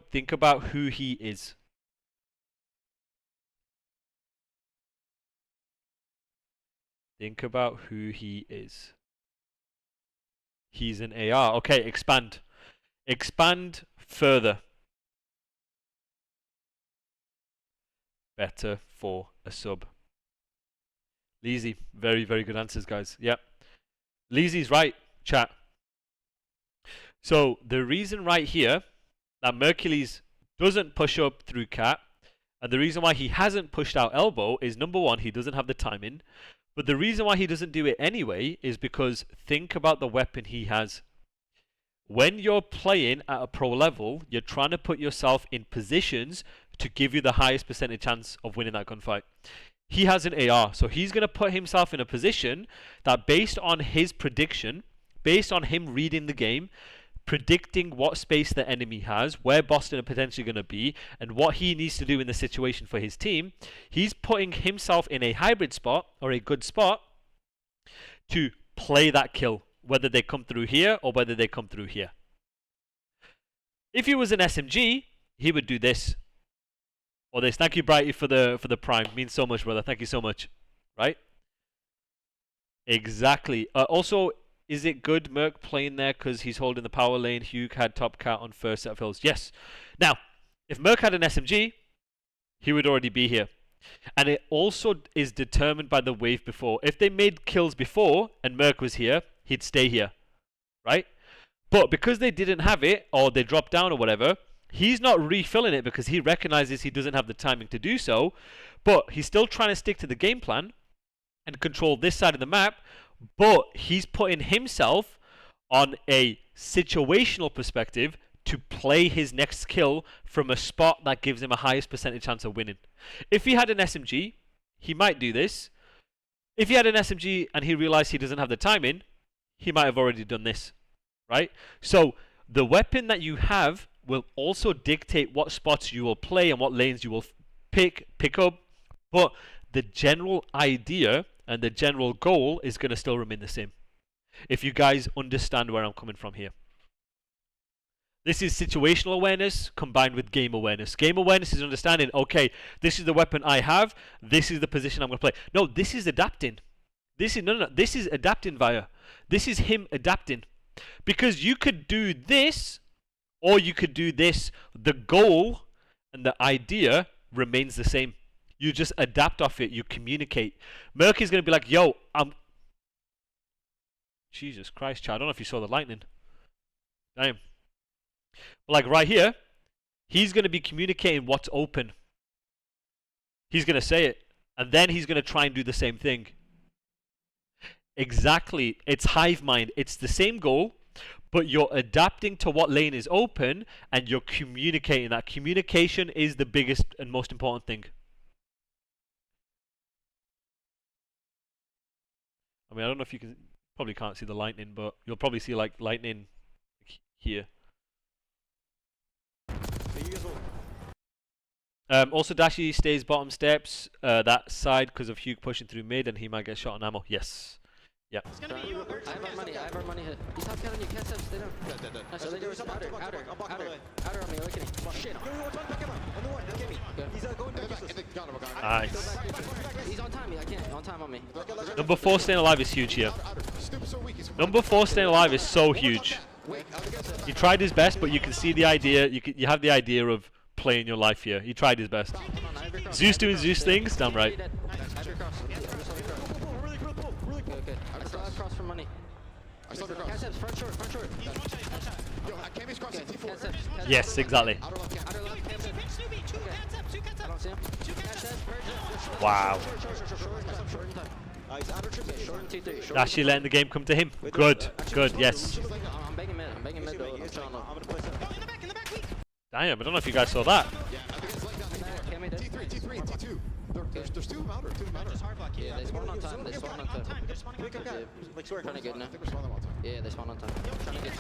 who he is. Think about who he is. He's an AR. Okay, expand. Expand further. Better for a sub. Leezy, very, very good answers, guys. Yep. Leezy's right, chat. So the reason right here that Mercules doesn't push up through cat, and the reason why he hasn't pushed out elbow is, number one, he doesn't have the timing. But the reason why he doesn't do it anyway is because think about the weapon he has. When you're playing at a pro level, you're trying to put yourself in positions to give you the highest percentage chance of winning that gunfight. He has an AR, so he's going to put himself in a position that, based on his prediction, based on him reading the game, predicting what space the enemy has, where Boston are potentially going to be, and what he needs to do in the situation for his team, he's putting himself in a hybrid spot, or a good spot, to play that kill, whether they come through here or whether they come through here. If he was an SMG, he would do this. Or this. Thank you, Brighty, for the prime. Means so much, brother. Thank you so much. Right? Exactly. Also, is it good Merc playing there because he's holding the power lane? Hugh had top cat on first set of hills. Yes. Now, if Merc had an SMG, he would already be here. And it also is determined by the wave before. If they made kills before and Merc was here, he'd stay here. Right? But because they didn't have it, or they dropped down or whatever, he's not refilling it because he recognizes he doesn't have the timing to do so. But he's still trying to stick to the game plan and control this side of the map. But he's putting himself on a situational perspective to play his next kill from a spot that gives him a highest percentage chance of winning. If he had an SMG, he might do this. If he had an SMG and he realized he doesn't have the timing, he might have already done this. Right? So the weapon that you have will also dictate what spots you will play and what lanes you will pick up. But the general idea and the general goal is going to still remain the same. If you guys understand where I'm coming from here. This is situational awareness combined with game awareness. Game awareness is understanding, okay, this is the weapon I have. This is the position I'm going to play. No, this is adapting. This is no. This is adapting, Via. This is him adapting, because you could do this, or you could do this. The goal and the idea remains the same. You just adapt off it. You communicate. Murky's gonna be like, "Yo, Jesus Christ, Chad. I don't know if you saw the lightning. Damn. But like right here, he's gonna be communicating what's open. He's gonna say it, and then he's gonna try and do the same thing. Exactly. It's hive mind. It's the same goal, but you're adapting to what lane is open, and you're communicating that. Communication is the biggest and most important thing. I mean, I don't know if you can, probably can't see the lightning, but you'll probably see like lightning here. Also, Dashi stays bottom steps, that side, because of Hugh pushing through mid, and he might get shot on ammo. Yes. Yeah. I have our money hit. He's top cat on you, can't stay down. Dead. Nice, so they do outer on me, look at me. Shit. He's going back. Nice. He's on time, I can't, on time on me. Number 4 staying alive is huge here. Number 4 staying alive is so huge. He tried his best, but you can see the idea, you have the idea of playing your life here. He tried his best. Zeus doing Zeus things, damn right. Okay. I still have cross for money. I still have cross. Cat steps, front short. Yo, I can't be crossing T4. Yes, exactly. Outer left, cat I don't see him. Cat steps, Wow. short in time. He's outer trip. Short in T3. Dashi letting the game come to him. Good, yes. I'm banging mid though. I'm trying to. Damn, I don't know if you guys saw that. Yeah, I think it's like that. T3 and T2. There's two outer. Yeah, they spawn on time. Like, Trying to get now. I think we're spawning on time. Yeah, they spawn on time. Trying to get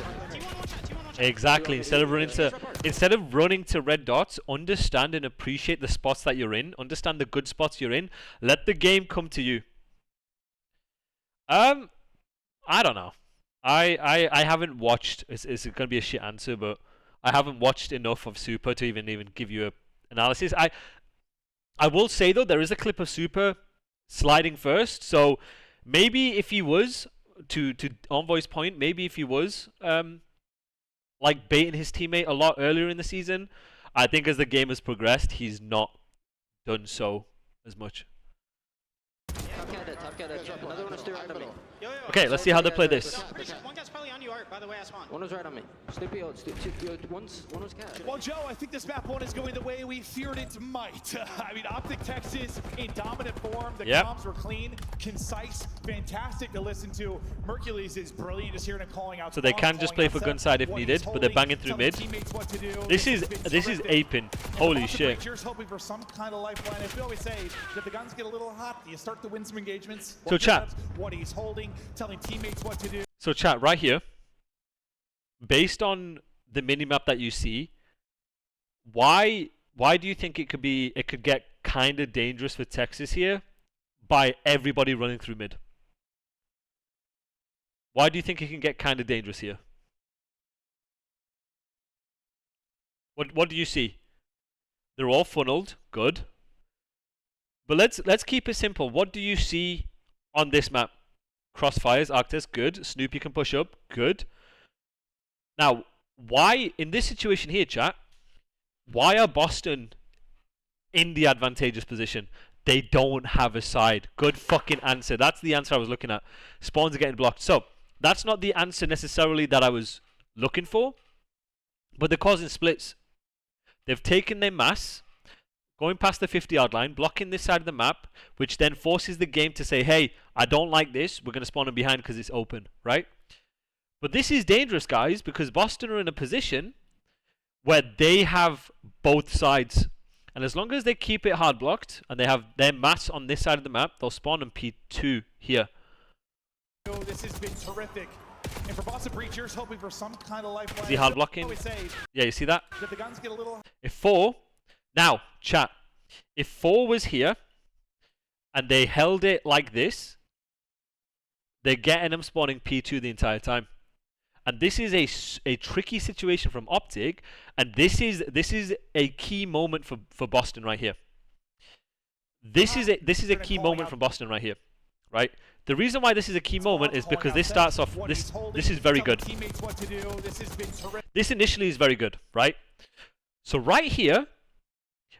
to Exactly. Instead of running to red dots, understand and appreciate the spots that you're in. Understand the good spots you're in. Let the game come to you. I don't know. I haven't watched. It's gonna be a shit answer, but I haven't watched enough of Super to even give you a analysis. I will say though, there is a clip of Super sliding first, so maybe if he was to Envoy's point, maybe if he was like baiting his teammate a lot earlier in the season, I think as the game has progressed, he's not done so as much. Top cat. Another one is still right on me. Okay, let's see how they play this. One guy's probably on you, Art, by the way, I spawned. One was right on me. Snoopy, one was cat. Well, Joe, I think this map one is going the way we feared it might. I mean, Optic Texas in dominant form. The comms were clean, concise, fantastic to listen to. Mercules is brilliant, just hearing and calling out. So they can just play for gun side if needed, but they're banging through mid. This is aping. Holy shit. You're hoping for some kind of lifeline. As we always say, that the guns get a little hot, you start to win some engagements. So chat. What he's holding, telling teammates what to do. So chat, right here, based on the minimap that you see, why do you think it could get kind of dangerous for Texas here by everybody running through mid? Why do you think it can get kind of dangerous here? What do you see? They're all funneled, good. But let's keep it simple. What do you see on this map? Crossfires, Arctis, good. Snoopy can push up, good. Now, why, in this situation here, chat, why are Boston in the advantageous position? They don't have a side. Good fucking answer. That's the answer I was looking at. Spawns are getting blocked. So, that's not the answer necessarily that I was looking for, but they're causing splits. They've taken their mass, going past the 50-yard line, blocking this side of the map, which then forces the game to say, hey, I don't like this, we're going to spawn them behind because it's open, right? But this is dangerous, guys, because Boston are in a position where they have both sides. And as long as they keep it hard blocked, and they have their mass on this side of the map, they'll spawn on P2 here. This has been terrific. And for Boston Breachers, hoping for some kind of lifeline. Is he hard blocking? Yeah, you see that? The guns get a little... If 4... Now, chat, if 4 was here, and they held it like this, they're getting them spawning P2 the entire time. And this is a tricky situation from Optic, and this is a key moment for Boston right here. This is a key moment from Boston right here, right? The reason why this is a key moment is because this starts off, this is very good. This initially is very good, right? So right here,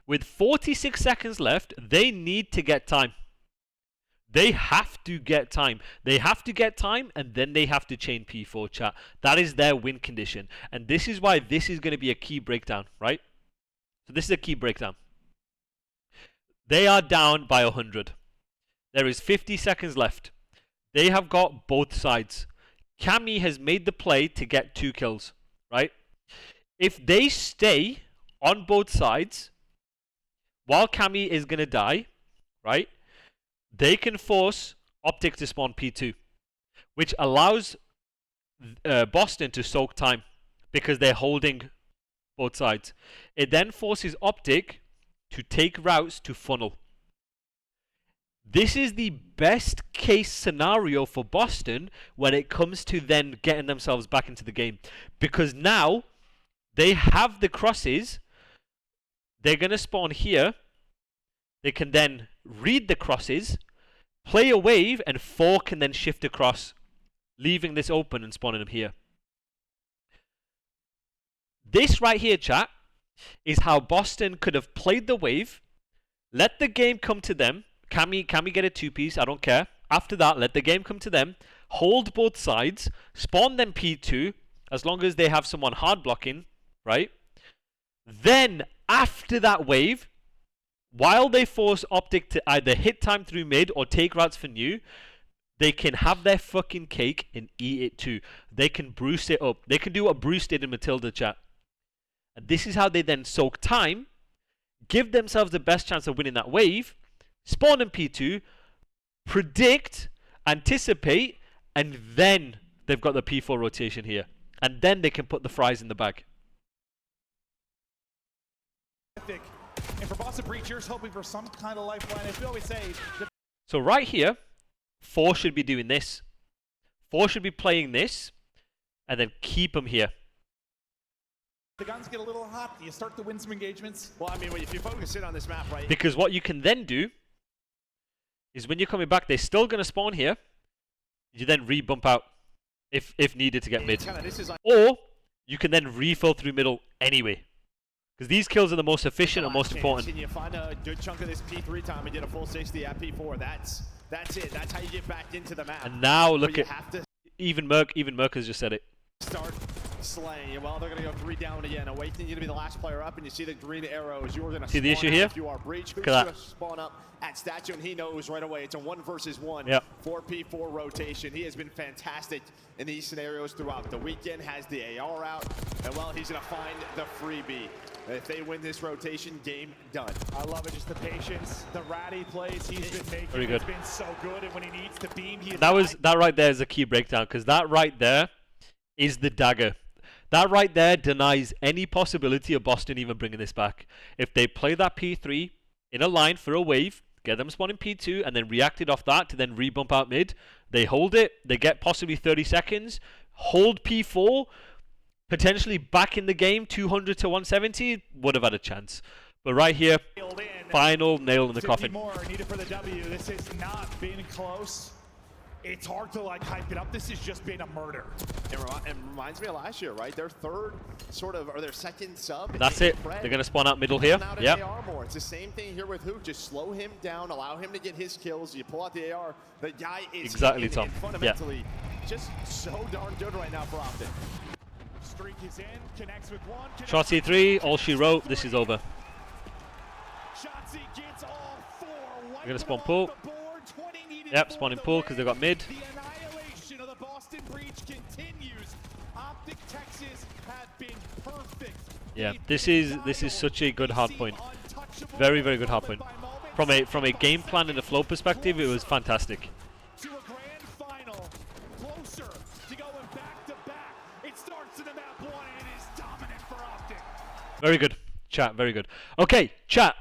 with 46 seconds left, they need to get time. They have to get time. They have to get time, and then they have to chain P4, chat. That is their win condition. And this is why this is going to be a key breakdown, right? So this is a key breakdown. They are down by 100. There is 50 seconds left. They have got both sides. Cammy has made the play to get 2 kills, right? If they stay on both sides, while Cammy is going to die, right? They can force Optic to spawn P2, which allows Boston to soak time because they're holding both sides. It then forces Optic to take routes to funnel. This is the best case scenario for Boston when it comes to then getting themselves back into the game, because now they have the crosses. They're going to spawn here. They can then read the crosses, play a wave, and 4 can then shift across, leaving this open and spawning them here. This right here, chat, is how Boston could have played the wave, let the game come to them. Can we get a 2-piece? I don't care. After that, let the game come to them, hold both sides, spawn them P2, as long as they have someone hard blocking, right? Then, after that wave, while they force Optic to either hit time through mid or take routes for new, they can have their fucking cake and eat it too. They can Bruce it up. They can do what Bruce did in Matilda, chat. And this is how they then soak time, give themselves the best chance of winning that wave, spawn in P2, predict, anticipate, and then they've got the P4 rotation here. And then they can put the fries in the bag. And for Boston Breachers, hoping for some kind of lifeline, as we always say. So right here, 4 should be doing this. 4 should be playing this, and then keep them here. The guns get a little hot. You start to win some engagements. Well, I mean, if you focus in on this map, right? Because what you can then do is when you're coming back, they're still going to spawn here. You then re-bump out if needed to get mid. Or you can then refill through middle anyway. Because these kills are the most efficient and most important. And you find a good chunk of this P3 time and get a full 60 at P4. That's it. That's how you get back into the map. And now look at even Merc has just said it. Start slaying. Well, they're going to go 3 down again. Awaiting you to be the last player up, and you see the green arrows. You're going to see the issue here? If you are Breach, who's going to spawn up at statue, and he knows right away it's a 1 versus 1 yep. 4P4 rotation. He has been fantastic in these scenarios throughout the weekend. Has the AR out, and well, he's going to find the freebie. If they win this rotation, game done. I love it, just the patience, the ratty plays he's been making. Very good. He's been so good, and when he needs to beam, that right there is a key breakdown, because that right there is the dagger. That right there denies any possibility of Boston even bringing this back. If they play that P3 in a line for a wave, get them spawning P2, and then reacted off that to then re-bump out mid, they hold it, they get possibly 30 seconds, hold P4, potentially back in the game, 200 to 170, would have had a chance. But right here, final nail in the coffin. More needed for the W. This has not been close. It's hard to like hype it up. This has just been a murder. It reminds me of last year, right? Their third sort of, or their second sub. That's it. They're going to spawn out middle here. Yeah. It's the same thing here with Hook. Just slow him down, allow him to get his kills. You pull out the AR. The guy is exactly, Tom. Fundamentally just so darn good right now for Optic. Streak is in, connects with one. Shotzi 3, all she wrote. This is over. Shotzi gets all 4. We're going to spawn pool. Yep, spawning pool because they got mid. The annihilation of the Boston Breach continues. Optic Texas have been perfect. Yeah, this is such a good hard point. Very, very good hard point. From a game plan and a flow perspective, it was fantastic. To a grand final, closer to going back to back. It starts in the map 1 and it is dominant for Optic. Very good, chat. Very good. Okay, chat.